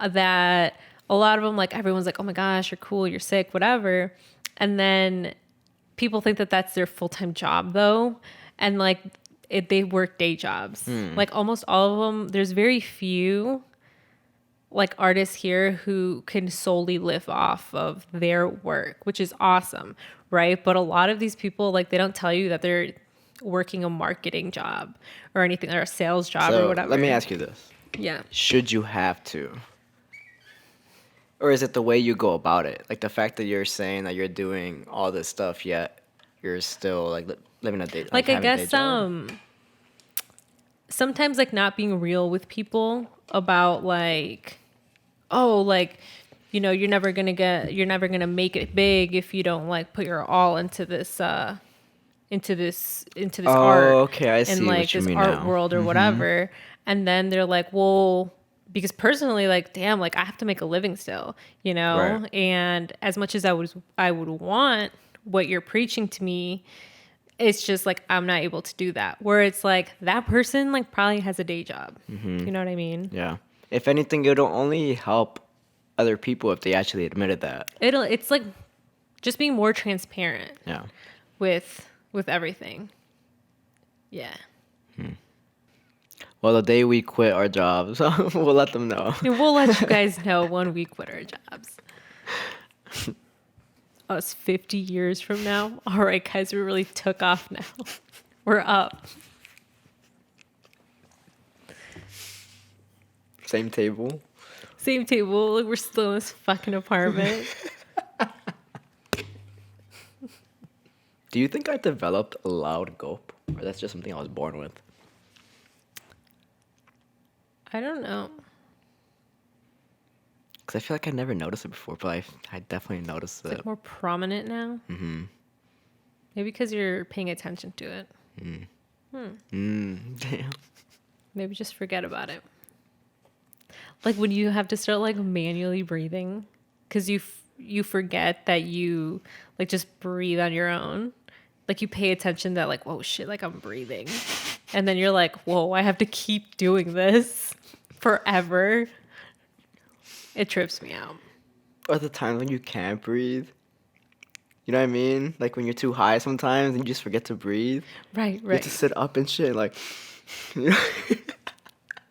that a lot of them, like everyone's like, oh my gosh, you're cool, you're sick, whatever. And then people think that that's their full-time job though. And like they work day jobs. Like almost all of them, there's very few like artists here who can solely live off of their work, which is awesome, right? But a lot of these people, like they don't tell you that they're working a marketing job or anything, or a sales job or whatever. Let me ask you this. Yeah. Should you have to? Or is it the way you go about it? Like the fact that you're saying that you're doing all this stuff, yet you're still like living a day. Like I having a day guess job? sometimes like not being real with people about like, oh, like, you know, you're never gonna make it big if you don't like put your all into this art Okay, I see and what like you this mean art now. world or whatever. And then they're like, well, because personally, like, damn, like I have to make a living still, you know? Right. And as much as I would want what you're preaching to me, it's just like I'm not able to do that. Where it's like that person like probably has a day job. You know what I mean? Yeah. If anything, it'll only help other people if they actually admitted that. It's like just being more transparent Yeah. with everything. Yeah. Well, the day we quit our jobs, we'll let them know. And we'll let you guys know when we quit our jobs. Us 50 years from now. All right, guys, we really took off now. We're up. Same table. Same table. Like, we're still in this fucking apartment. Do you think I developed a loud gulp? Or that's just something I was born with? I don't know. Because I feel like I never noticed it before, but I definitely noticed It's it. like more prominent now. Mm-hmm. Maybe because you're paying attention to it. Damn. Maybe just forget about it. Like when you have to start like manually breathing because you forget that you like just breathe on your own. Like you pay attention that like, whoa, shit, like I'm breathing. And then you're like, whoa, I have to keep doing this forever. It trips me out. Or the times when you can't breathe. You know what I mean? Like when you're too high sometimes and you just forget to breathe. Right, You have to sit up and shit. Like, you know?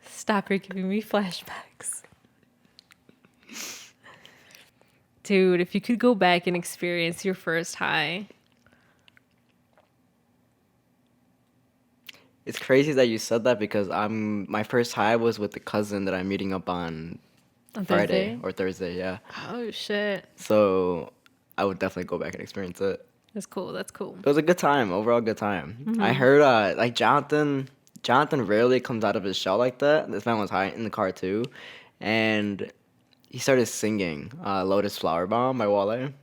Stop, you're giving me flashbacks. Dude, if you could go back and experience your first high. It's crazy that you said that because my first high was with the cousin that I'm meeting up on Friday Thursday? or Thursday, yeah. Oh, shit. So I would definitely go back and experience it. That's cool. That's cool. It was a good time, overall good time. I heard like Jonathan rarely comes out of his shell like that. This man was high in the car too, and he started singing "Lotus Flower Bomb" by Wale.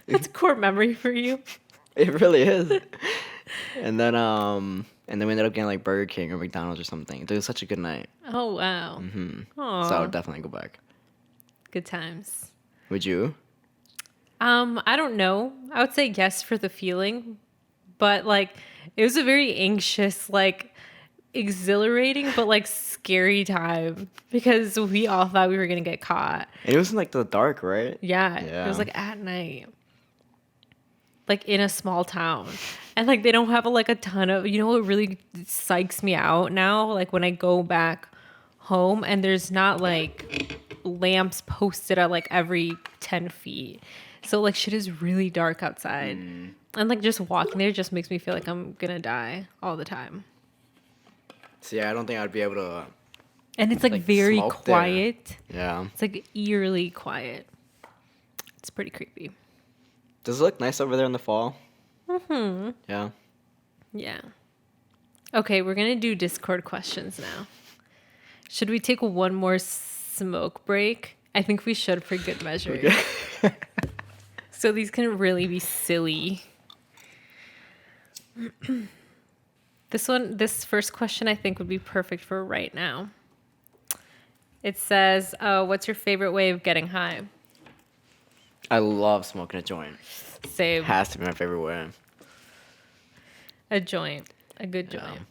That's a core memory for you. It really is. And then we ended up getting like Burger King or McDonald's or something. It was such a good night. Oh, wow. So I would definitely go back. Good times. Would you? I don't know. I would say yes for the feeling, but like it was a very anxious, like exhilarating, but like scary time because we all thought we were gonna get caught. And it was in like the dark, right? Yeah. It was like at night. Like in a small town. And like they don't have like a ton of, you know what really psychs me out now? Like when I go back home and there's not like lamps posted at like every 10 feet. So like shit is really dark outside. And like just walking there just makes me feel like I'm gonna die all the time. So yeah, I don't think I'd be able to. And it's like very smoke there. quiet. Yeah. It's like eerily quiet. It's pretty creepy. Does it look nice over there in the fall? Mm-hmm. Yeah. Yeah. Okay, we're going to do Discord questions now. Should we take one more smoke break? I think we should for good measure. Okay. So these can really be silly. This first question I think would be perfect for right now. It says, what's your favorite way of getting high? I love smoking a joint. Same. Has to be my favorite way. A joint. A good joint.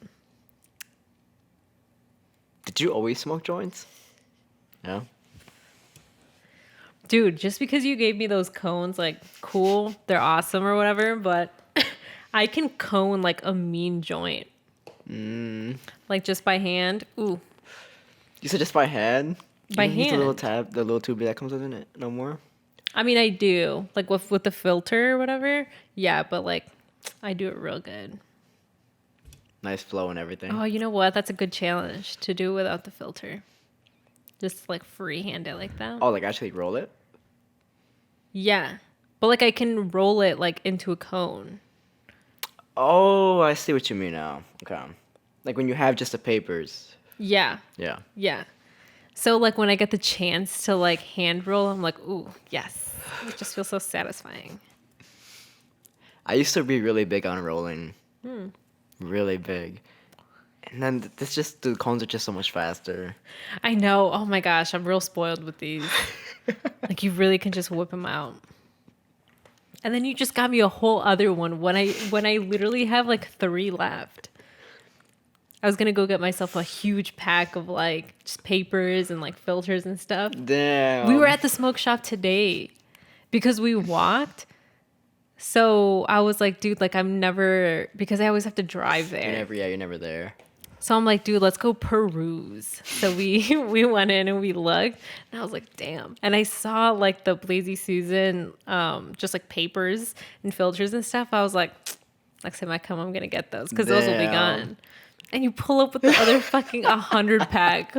Did you always smoke joints? Yeah. Dude, just because you gave me those cones, like, cool, they're awesome or whatever, but I can cone like a mean joint. Like just by hand. Ooh, You said just by hand? You by don't use the little hand. tab, the little tube that comes with it no more? I mean, I do. Like with the filter or whatever. Yeah, but like, I do it real good. Nice flow and everything. Oh, you know what? That's a good challenge to do without the filter. Just like freehand it like that. Oh, like actually roll it? Yeah. But like I can roll it like into a cone. Oh, I see what you mean now. Okay. Like when you have just the papers. Yeah. Yeah. Yeah. So like when I get the chance to like hand roll, I'm like, ooh, yes. It just feels so satisfying. I used to be really big on rolling. Really big. And then the cones are just so much faster. I know. Oh my gosh, I'm real spoiled with these. Like you really can just whip them out. And then you just got me a whole other one when I literally have like 3 left. I was gonna go get myself a huge pack of like just papers and like filters and stuff. Damn. We were at the smoke shop today because we walked. So I was like, dude, like I'm never, because I always have to drive there. You're never there. So I'm like, dude, let's go peruse. So we went in and we looked, and I was like, damn. And I saw like the Blazy Susan, just like papers and filters and stuff. I was like, next time I come, I'm gonna get those because those will be Damn. gone. And you pull up with the other fucking 100 pack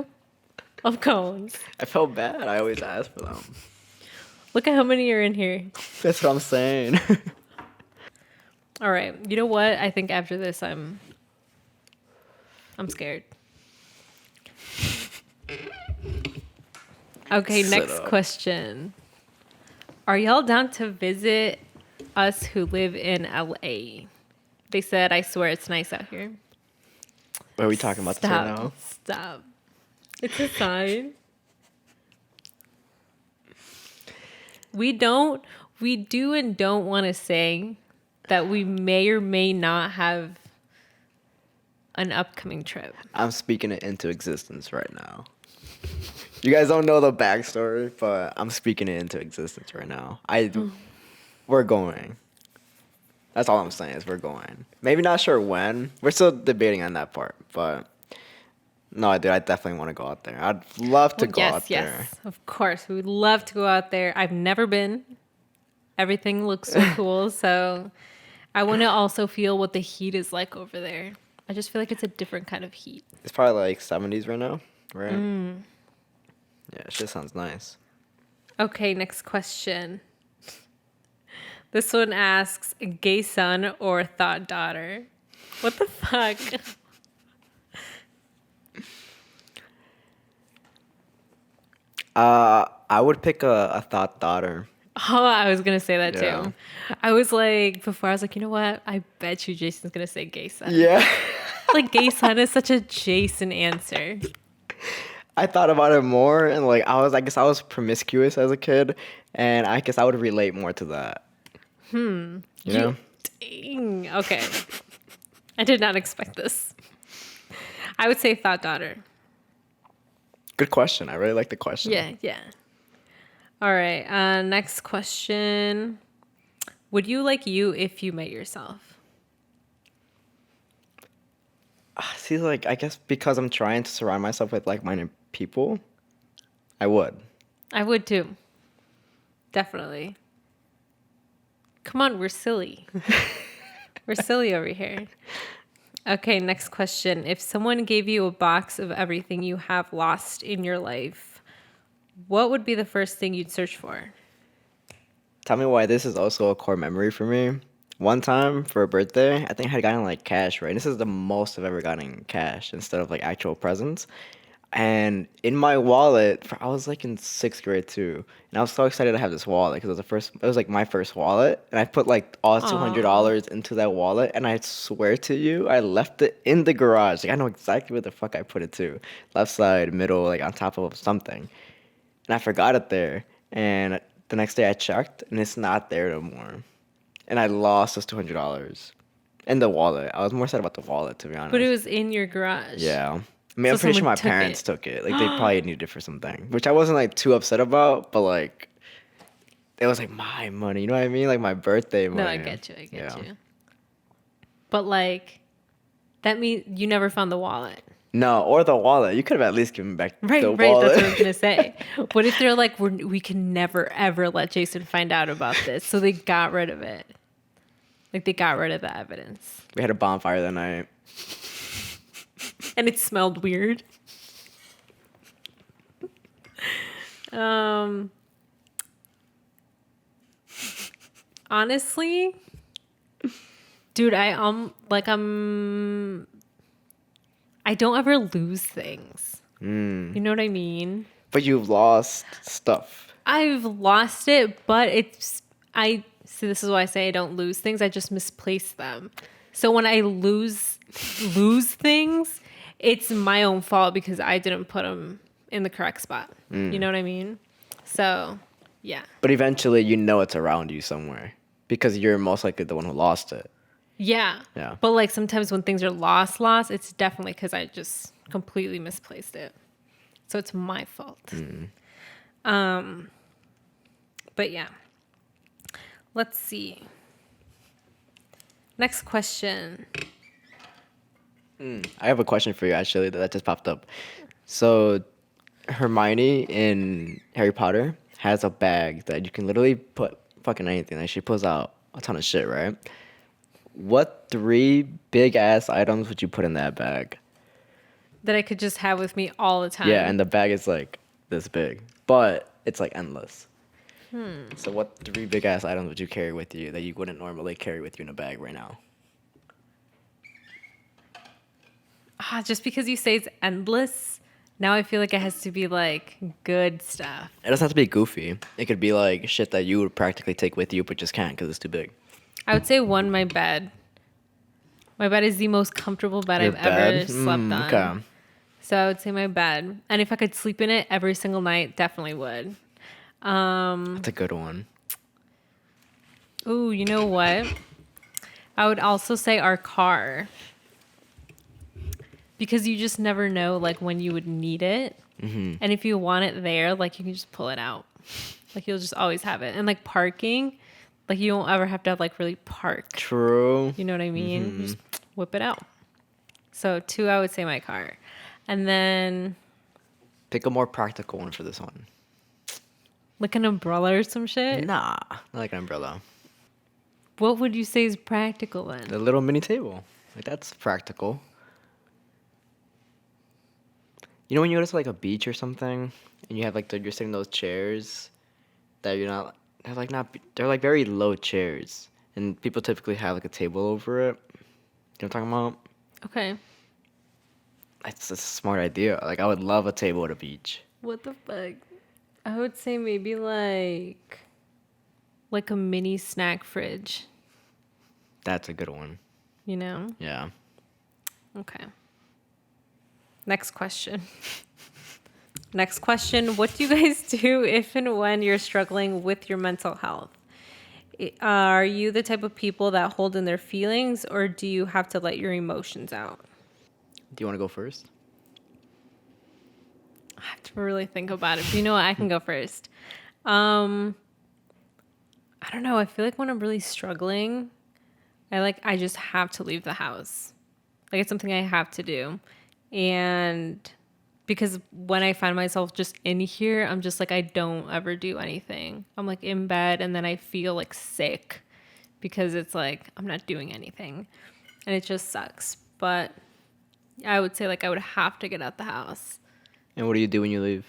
of cones. I felt bad. I always ask for them. Look at how many are in here. That's what I'm saying. All right, you know what? I think after this, I'm scared. Okay, Sit next up. question. Are y'all down to visit us who live in LA? They said, I swear it's nice out here. What are we talking about this right now? Stop. It's a sign. We do and don't want to say that we may or may not have an upcoming trip. I'm speaking it into existence right now. You guys don't know the backstory, but I'm speaking it into existence right now. We're going. That's all I'm saying is we're going. Maybe not sure when. We're still debating on that part, but no, dude, I definitely want to go out there. I'd love to go out there. Yes, of course. We would love to go out there. I've never been. Everything looks so cool. So I want to also feel what the heat is like over there. I just feel like it's a different kind of heat. It's probably like 70s right now, right? Yeah, it just sounds nice. Okay, next question. This one asks, gay son or thought daughter? What the fuck? I would pick a thought daughter. Oh, I was going to say that Yeah. too. I was like, before I was like, you know what? I bet you Jason's going to say gay son. Yeah. Like gay son is such a Jason answer. I thought about it more, and like I guess I was promiscuous as a kid, and I guess I would relate more to that. You know? Dang. Okay. I did not expect this. I would say thought daughter. Good question. I really like the question. Yeah, yeah. All right. Next question. Would you like you if you met yourself? See, like I guess because I'm trying to surround myself with like-minded people, I would. I would too. Definitely. Come on, we're silly. We're silly over here. Okay, next question. If someone gave you a box of everything you have lost in your life, what would be the first thing you'd search for? Tell me why this is also a core memory for me. One time for a birthday, I think I had gotten like cash, right? This is the most I've ever gotten in cash instead of like actual presents. And in my wallet, I was like in 6th grade too, and I was so excited to have this wallet because it was like my first wallet, and I put like all $200 into that wallet, and I swear to you, I left it in the garage. Like I know exactly where the fuck I put it to, left side, middle, like on top of something, and I forgot it there. And the next day I checked, and it's not there no more, and I lost those $200 in the wallet. I was more sad about the wallet, to be honest. But it was in your garage. Yeah. I mean, So I'm pretty sure someone my took parents it. took it. Like, they probably needed it for something, which I wasn't, like, too upset about, but, like, it was like my money. You know what I mean? Like my birthday money. No, I get you. I get Yeah. you. But like, that means you never found the wallet. No, or the wallet. You could have at least given back Right, the right. wallet. That's what I was gonna say. What if they're like, we can never ever let Jason find out about this, so they got rid of it. Like they got rid of the evidence, We had a bonfire that night. and it smelled weird. Honestly, dude, I don't ever lose things. You know what I mean? But you've lost stuff. I've lost it, but I see, this is why I say I don't lose things. I just misplace them. So when I lose things, it's my own fault because I didn't put them in the correct spot. You know what I mean? So, yeah. But eventually you know it's around you somewhere. Because you're most likely the one who lost it. Yeah. Yeah. But like sometimes when things are lost, it's definitely because I just completely misplaced it. So it's my fault. But yeah. Let's see. Next question. I have a question for you actually that just popped up. So Hermione in Harry Potter has a bag that you can literally put fucking anything. Like she pulls out a ton of shit, right? What 3 big ass items would you put in that bag? That I could just have with me all the time. Yeah, and the bag is like this big, but it's like endless. So what 3 big ass items would you carry with you that you wouldn't normally carry with you in a bag right now? Just because you say it's endless, now I feel like it has to be like good stuff. It doesn't have to be goofy. It could be like shit that you would practically take with you, but just can't because it's too big. I would say one, my bed. My bed is the most comfortable bed Your I've ever bed? slept on. Okay. So I would say my bed. And if I could sleep in it every single night, definitely would. That's a good one. Ooh, you know what? I would also say our car. Because you just never know like when you would need it. And if you want it there, like you can just pull it out. Like you'll just always have it. And like parking, like you don't ever have to like really park. True. You know what I mean? You just whip it out. So 2, I would say my car. And then Pick a more practical one for this one. like an umbrella or some shit. Nah, not like an umbrella. What would you say is practical then? The little mini table. Like that's practical. You know when you go to like a beach or something, and you have like you're sitting in those chairs that you're not. They're like very low chairs, and people typically have like a table over it. You know what I'm talking about? Okay. It's a smart idea. Like I would love a table at a beach. What the fuck? I would say maybe like a mini snack fridge, That's a good one. you know? Yeah. Okay. Next question. Next question. What do you guys do if and when you're struggling with your mental health? Are you the type of people that hold in their feelings, or do you have to let your emotions out? Do you want to go first? I have to really think about it. But you know what? I can go first. I don't know. I feel like when I'm really struggling, I just have to leave the house. Like it's something I have to do. And because when I find myself just in here, I'm just like, I don't ever do anything. I'm like in bed and then I feel like sick because it's like, I'm not doing anything. And it just sucks. But I would say like I would have to get out the house. And what do you do when you leave?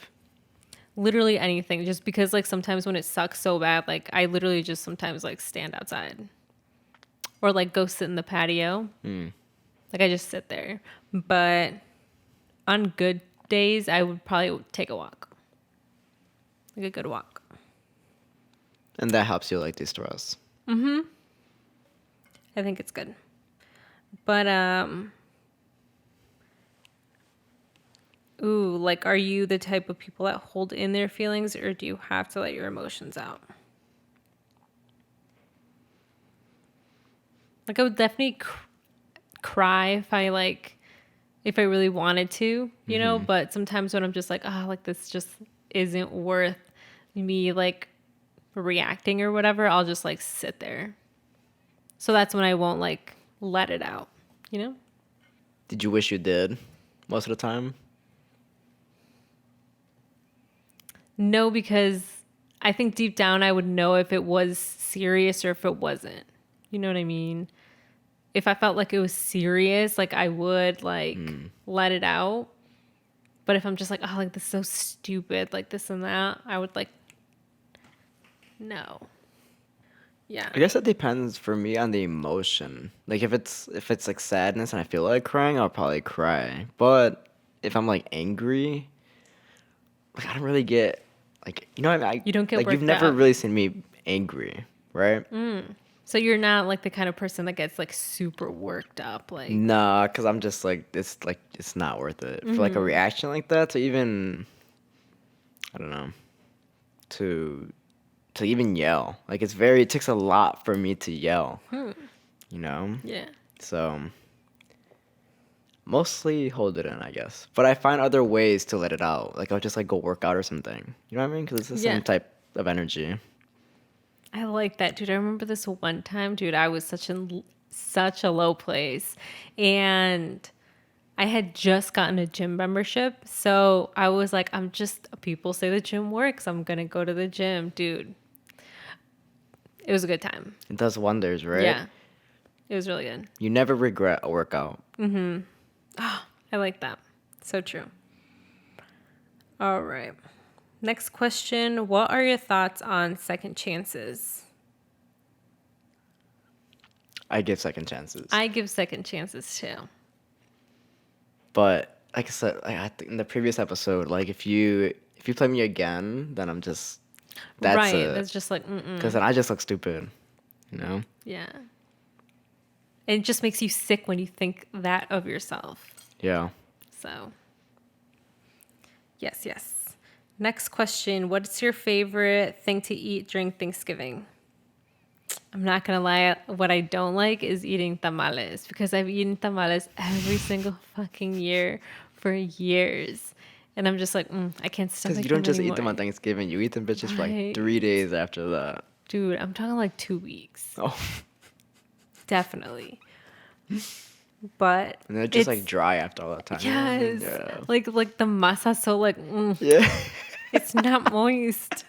Literally anything, just because like sometimes when it sucks so bad, like I literally just sometimes like stand outside or like go sit in the patio. Like I just sit there. But on good days, I would probably take a walk, like a good walk. And that helps you like de-stress. I think it's good. But ooh, like are you the type of people that hold in their feelings, or do you have to let your emotions out? Like I would definitely cry if I really wanted to, you know, but sometimes when I'm just like, oh, like this just isn't worth me like reacting or whatever, I'll just like sit there. So that's when I won't like let it out, you know? Did you wish you did most of the time? No, because I think deep down I would know if it was serious or if it wasn't. You know what I mean? If I felt like it was serious, like I would like let it out. But if I'm just like, oh, like this is so stupid, like this and that, I would like, no. Yeah. I guess it depends for me on the emotion. Like if it's like sadness and I feel like crying, I'll probably cry. But if I'm like angry, like I don't really get like you know what I mean? You don't get like you've worked never up. really seen me angry, right? So you're not like the kind of person that gets like super worked up, like Nah, cause I'm just like it's not worth it for like a reaction like that to even I don't know to even yell. Like it takes a lot for me to yell. You know? yeah. So mostly hold it in, I guess. But I find other ways to let it out. Like I'll just like go work out or something. You know what I mean? Because it's the Yeah. same type of energy. I like that, dude. I remember this one time, dude. I was such a low place, and I had just gotten a gym membership, so I was like, people say the gym works. I'm gonna go to the gym, dude. It was a good time. It does wonders, right? Yeah, it was really good. You never regret a workout. I like that. So true. All right. Next question. What are your thoughts on second chances? I give second chances. I give second chances too. But like I said, like I think in the previous episode, like if you play me again, then I'm just that's right. it. That's just like, Because then I just look stupid, you know? yeah. And it just makes you sick when you think that of yourself. Yeah. So, yes. Next question. What's your favorite thing to eat during Thanksgiving? I'm not going to lie. What I don't like is eating tamales because I've eaten tamales every single fucking year for years. And I'm just like, I can't stomach Because you don't them just eat them anymore. on Thanksgiving. You eat them bitches for like Right. 3 days after that. Dude, I'm talking like 2 weeks. Oh. Definitely. But And they're just it's- like dry after all that time. Yes. Yeah. Like the masa so like Yeah. it's not moist.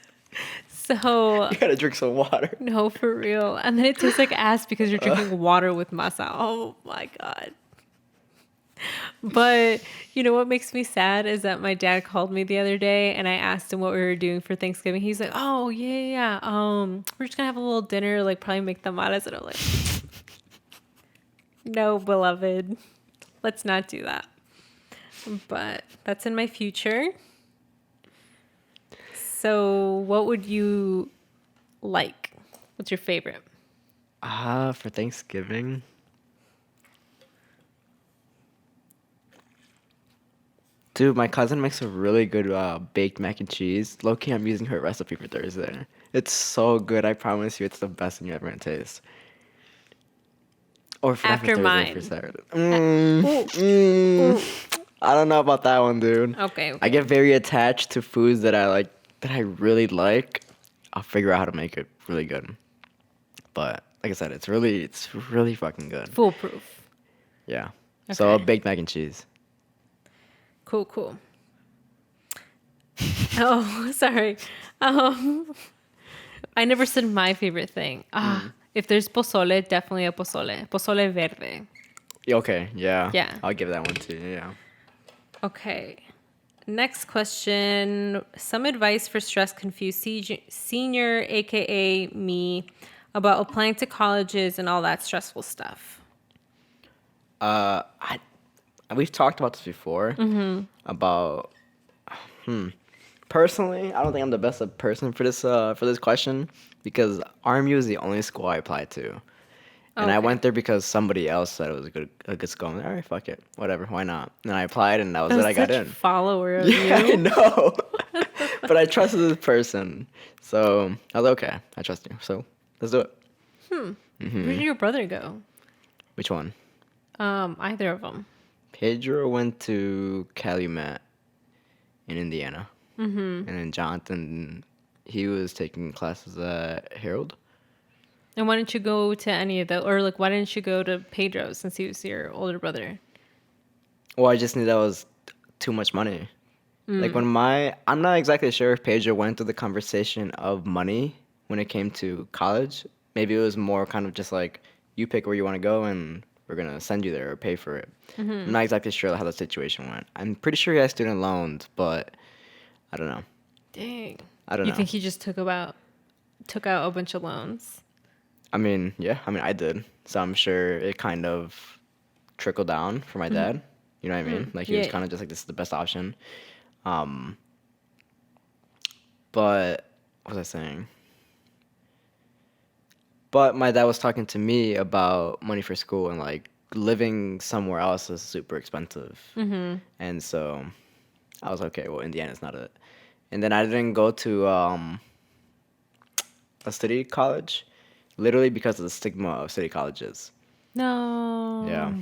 So You gotta drink some water. no, for real. And then it tastes like ass because you're drinking water with masa. Oh my god. But you know what makes me sad is that my dad called me the other day and I asked him what we were doing for Thanksgiving. He's like, "Oh yeah. We're just gonna have a little dinner, like probably make tamales." And I'm like, "No, beloved, let's not do that." But that's in my future. So, what would you like? What's your favorite? For Thanksgiving. Dude, my cousin makes a really good baked mac and cheese. Low-key, I'm using her recipe for Thursday. It's so good. I promise you, it's the best thing you're ever gonna taste. Or for not for After Thursday, mine. for Saturday. Ooh. I don't know about that one, dude. Okay. I get very attached to foods that I like, that I really like. I'll figure out how to make it really good. But like I said, it's really fucking good. Foolproof. Yeah. So Okay. baked mac and cheese. Cool. Oh, sorry. I never said my favorite thing. If there's pozole, definitely a pozole. Pozole verde. Okay, yeah. Yeah. I'll give that one to you, yeah. Okay. Next question. Some advice for stress-confused senior, aka me, about applying to colleges and all that stressful stuff. We've talked about this before. About personally, I don't think I'm the best person for this question because RMU is the only school I applied to. And I Okay. went there because somebody else said it was a good school. I'm like, all right, fuck it, whatever, why not? And I applied, and that was it. I got Such in. follower of Yeah, I you. know. But I trusted this person, so I was like, okay, I trust you. So let's do it. Where did your brother go? Which one? Either of them. Pedro went to Calumet in Indiana, and then Jonathan He was taking classes at Harold. And why didn't you go to any of the, or like, why didn't you go to Pedro since he was your older brother? Well, I just knew that was too much money. Like I'm not exactly sure if Pedro went through the conversation of money when it came to college. Maybe it was more kind of just like, you pick where you want to go and we're going to send you there or pay for it. I'm not exactly sure how the situation went. I'm pretty sure he has student loans, but I don't know. Dang. I don't You know. think he just took out a bunch of loans? I mean, yeah, I did. So I'm sure it kind of trickled down for my dad. You know what I mean? Like he was Yeah. kind of just like, this is the best option. But what was I saying? But my dad was talking to me about money for school and like living somewhere else is super expensive. And so I was okay, well, Indiana's not it. And then I didn't go to a city college literally because of the stigma of city colleges. No. Yeah.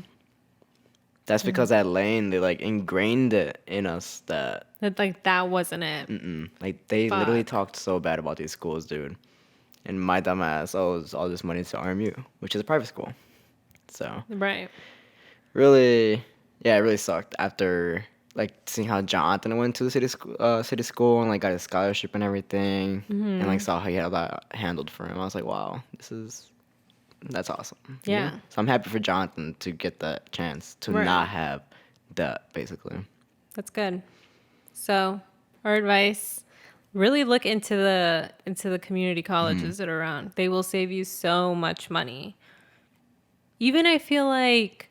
That's because at Lane, they like ingrained it in us that That wasn't it. like they literally Fuck. talked so bad about these schools, dude. And my dumb ass owes all this money to RMU, which is a private school. So Right. really, yeah, it really sucked after like seeing how Jonathan went to the city school and like got his scholarship and everything, and like saw how he had that handled for him. I was like, wow, that's awesome. you know? Yeah. So I'm happy for Jonathan to get that chance to Right. not have that, basically. That's good. So, our advice: really look into the community colleges that are around. They will save you so much money. Even I feel like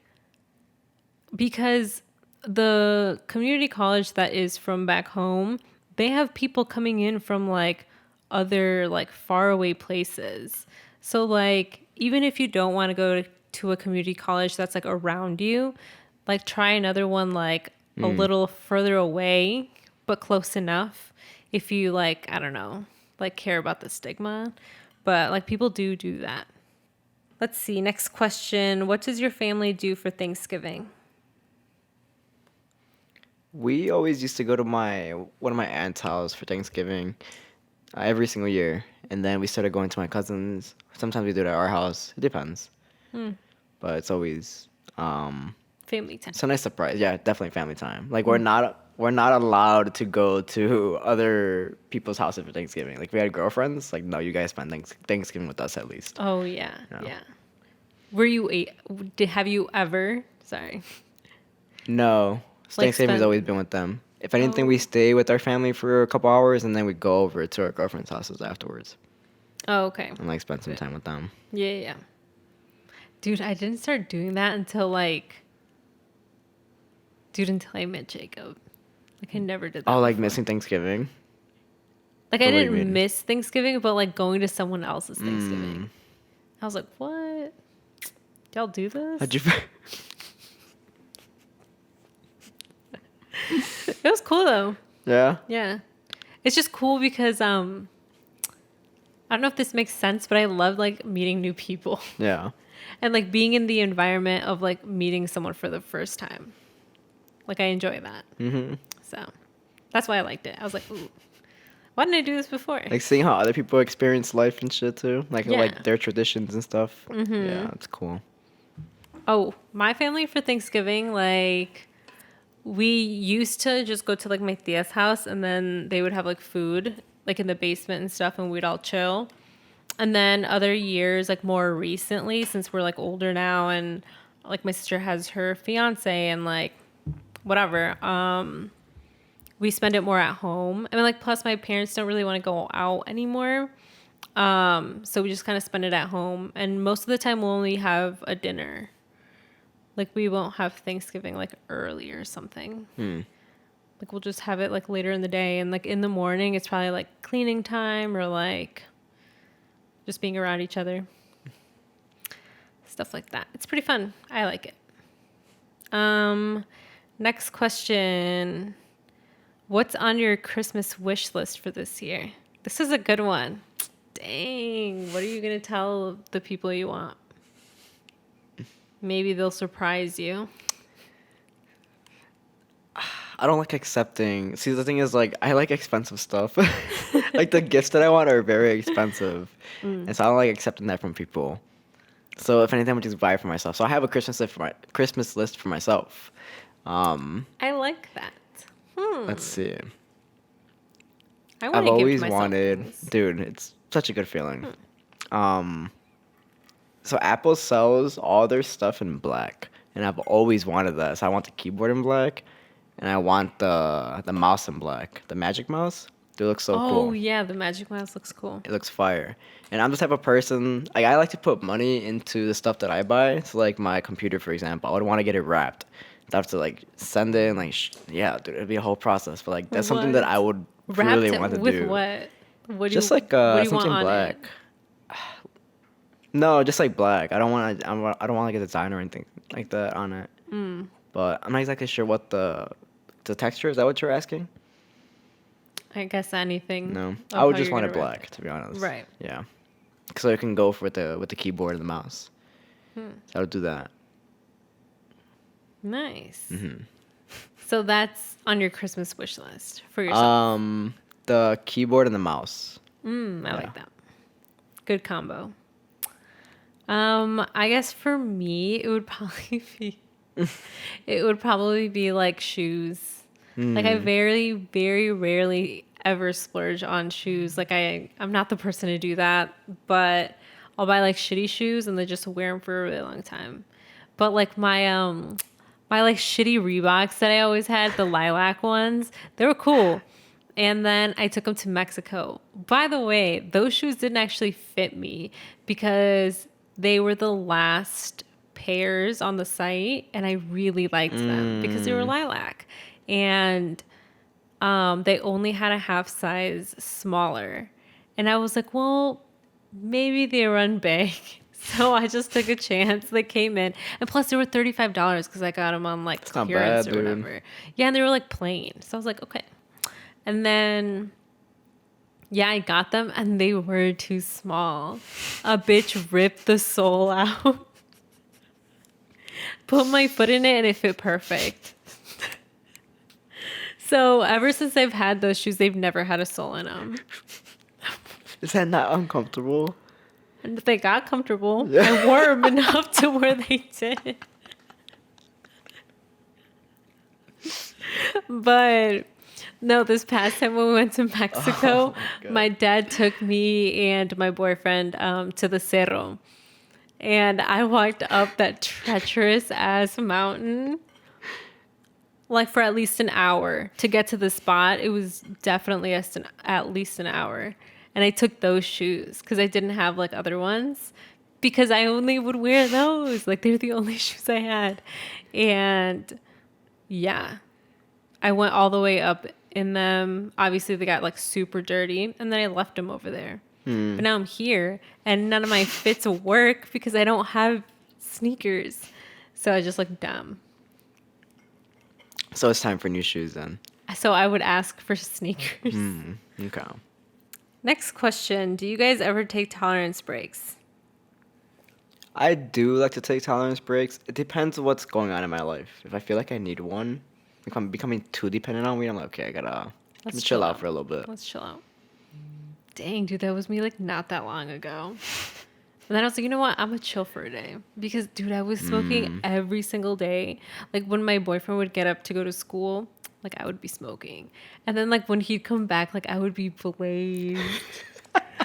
because the community college that is from back home, they have people coming in from like other like faraway places. So like even if you don't want to go to a community college that's like around you, like try another one like a little further away but close enough if you like, I don't know, like care about the stigma. But like people do that. Let's see, next question. What does your family do for Thanksgiving? We always used to go to one of my aunt's house for Thanksgiving every single year, and then we started going to my cousins. Sometimes we do it at our house. It depends, but it's always Family time. it's a nice surprise. Yeah, definitely family time. Like we're not allowed to go to other people's houses for Thanksgiving. Like we had girlfriends. Like no, you guys spend Thanksgiving with us at least. Oh yeah, No. yeah. Have you ever? Sorry. No, Like Thanksgiving's spend- always been with them. If anything, we Oh. stay with our family for a couple hours, and then we go over to our girlfriends' houses afterwards Oh okay. and like spend some time with them. Yeah. Dude, I didn't start doing that until until I met Jacob. Like I never did that. Oh, like before. missing Thanksgiving. Like What I do you didn't mean? miss Thanksgiving, but like going to someone else's Thanksgiving. I was like, what? Y'all do this? How'd you? It was cool though. Yeah. Yeah. It's just cool because I don't know if this makes sense, but I love like meeting new people Yeah. and like being in the environment of like meeting someone for the first time. Like I enjoy that. Mm-hmm. So that's why I liked it. I was like, ooh, why didn't I do this before? Like seeing how other people experience life and shit too, like Yeah. their traditions and stuff. Yeah, it's cool. Oh, my family for Thanksgiving, like we used to just go to like my tia's house and then they would have like food like in the basement and stuff and we'd all chill. And then other years, like more recently, since we're like older now and like my sister has her fiance and like whatever, we spend it more at home. I mean, like plus my parents don't really want to go out anymore. So we just kind of spend it at home. And most of the time we'll only have a dinner. Like we won't have Thanksgiving like early or something. Like we'll just have it like later in the day and like in the morning it's probably like cleaning time or like just being around each other. Stuff like that. It's pretty fun. I like it. Next question. What's on your Christmas wish list for this year? This is a good one. Dang. What are you going to tell the people you want? Maybe they'll surprise you. I don't like accepting. See, the thing is, like, I like expensive stuff. Like the gifts that I want are very expensive, and so I don't like accepting that from people. So if anything, I would just buy it for myself. So I have a Christmas list for myself. I like that. Let's see. I I've want to give always myself wanted, things. dude. It's such a good feeling. So Apple sells all their stuff in black, and I've always wanted that. So I want the keyboard in black, and I want the mouse in black, the Magic Mouse. They look so Oh cool. yeah, the Magic Mouse looks cool. It looks fire. And I'm the type of person, like, I like to put money into the stuff that I buy. So, like, my computer, for example, I would want to get it wrapped. I'd have to, like, send it and, like, yeah, dude, it'd be a whole process. But, like, that's something that What? I would Wrapped really it want to with do. what? What do Just you, like what do you want something on black. it? No, just like black. I don't want to. I don't want like a design or anything like that on it. But I'm not exactly sure what the texture is. That what you're asking? I guess anything. No, of I would how just you're want it gonna wrap black, to be honest. Right. Yeah. So it can go with the keyboard and the mouse. So I would do that. Nice. Mm-hmm. So that's on your Christmas wish list for yourself. The keyboard and the mouse. I like that. Good combo. I guess for me, it would probably be like shoes. Like I very, very rarely ever splurge on shoes. Like I'm not the person to do that, but I'll buy like shitty shoes and then just wear them for a really long time. But like my like shitty Reeboks that I always had, the lilac ones, they were cool. And then I took them to Mexico. By the way, those shoes didn't actually fit me because they were the last pairs on the site, and I really liked them because they were lilac. And they only had a half size smaller. And I was like, well, maybe they run big. So I just took a chance. They came in. And plus, they were $35 because I got them on like That's not clearance bad, or dude. whatever. Yeah, and they were like plain. So I was like, okay. And then, yeah, I got them and they were too small. A bitch ripped the sole out. Put my foot in it and it fit perfect. So ever since I've had those shoes, they've never had a sole in them. Is that not uncomfortable? And they got comfortable. I wore them enough to where they did. But no, this past time when we went to Mexico, my dad took me and my boyfriend to the Cerro. And I walked up that treacherous ass mountain like for at least an hour to get to the spot. It was definitely at least an hour. And I took those shoes because I didn't have like other ones because I only would wear those. Like they're the only shoes I had. And yeah, I went all the way up in them. Obviously they got like super dirty and then I left them over there. But now I'm here and none of my fits work because I don't have sneakers. So I just look dumb. So it's time for new shoes then. So I would ask for sneakers. Okay. Next question. Do you guys ever take tolerance breaks? I do like to take tolerance breaks. It depends on what's going on in my life. If I feel like I need one, if I'm becoming too dependent on weed, I'm like, okay, I gotta Let's chill out for a little bit. Let's chill out. Dang, dude, that was me like not that long ago. And then I was like, you know what? I'm gonna chill for a day. Because, dude, I was smoking every single day. Like when my boyfriend would get up to go to school, like I would be smoking. And then like when he'd come back, like I would be blazed.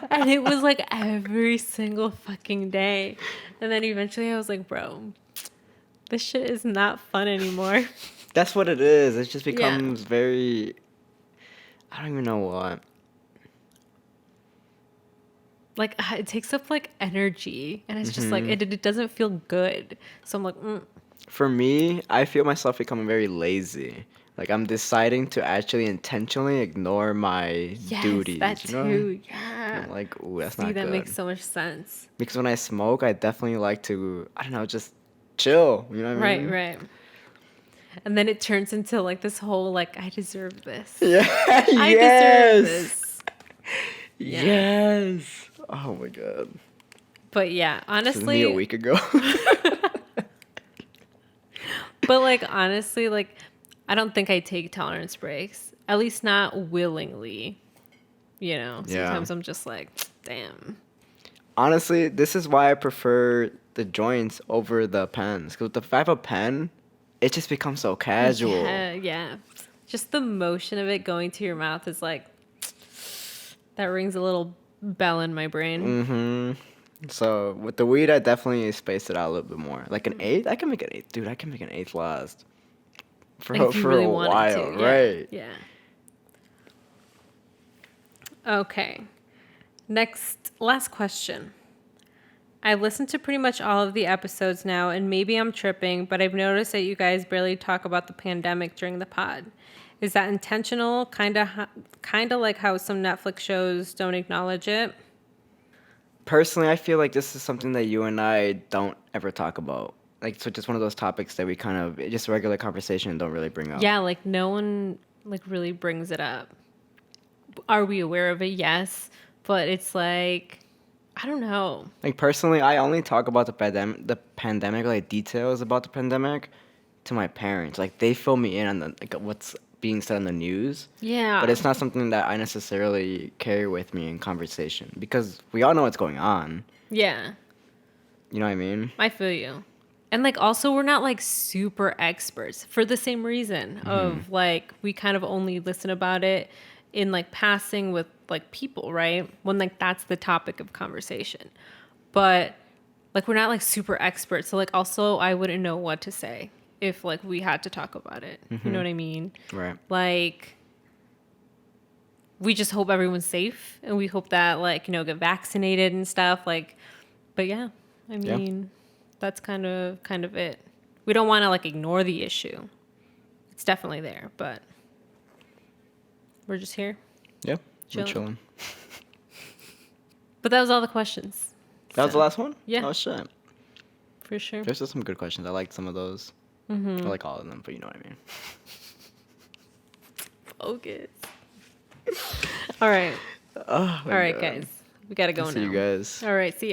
And it was like every single fucking day. And then eventually I was like, bro, this shit is not fun anymore. That's what it is. It just becomes very, I don't even know what. Like it takes up like energy and it's just like it doesn't feel good. So I'm like For me, I feel myself becoming very lazy. Like I'm deciding to actually intentionally ignore my duties. That you know? too. Yeah. I'm like, ooh, that's See, not that good. makes so much sense. Because when I smoke, I definitely like to, I don't know, just chill. You know what I mean? Right. And then it turns into like this whole like I deserve this. Yeah. I deserve this. Yeah. Yes. Oh my god. But yeah, This is me a honestly, week ago. but like honestly, like I don't think I take tolerance breaks. At least not willingly. You know, Yeah. sometimes I'm just like, damn. Honestly, this is why I prefer the joints over the pens. Because if I have a pen, it just becomes so casual. Yeah. Just the motion of it going to your mouth is like, that rings a little bell in my brain. Mm-hmm. So with the weed, I definitely spaced it out a little bit more. Like an eighth, I can make an eighth, dude. I can make an eighth last for Like if you for really a wanted while, to. right? Yeah. Okay. Last question. I've listened to pretty much all of the episodes now, and maybe I'm tripping, but I've noticed that you guys barely talk about the pandemic during the pod. Is that intentional? Kind of like how some Netflix shows don't acknowledge it. Personally, I feel like this is something that you and I don't ever talk about. Like, so just one of those topics that we kind of just regular conversation and don't really bring up. Yeah, like no one like really brings it up. Are we aware of it? Yes, but it's like I don't know. Like personally, I only talk about the pandemic, like details about the pandemic, to my parents. Like they fill me in on like what's being said on the news. Yeah. But it's not something that I necessarily carry with me in conversation because we all know what's going on. Yeah. You know what I mean? I feel you. And like also we're not like super experts for the same reason of like we kind of only listen about it in like passing with like people, right? When like that's the topic of conversation. But like we're not like super experts. So like also I wouldn't know what to say if like we had to talk about it. You know what I mean? Right. Like we just hope everyone's safe and we hope that like, you know, get vaccinated and stuff like but yeah, I Yeah. mean, that's kind of it. We don't want to like ignore the issue. It's definitely there, but we're just here. Yeah. Chilling. We're chilling. But that was all the questions. That was the last one? Yeah. Oh shit. For sure. There's just some good questions. I like some of those. I like all of them, but you know what I mean. Focus. All right. Oh, All right, guys. We got to go See now. you guys. All right. See ya.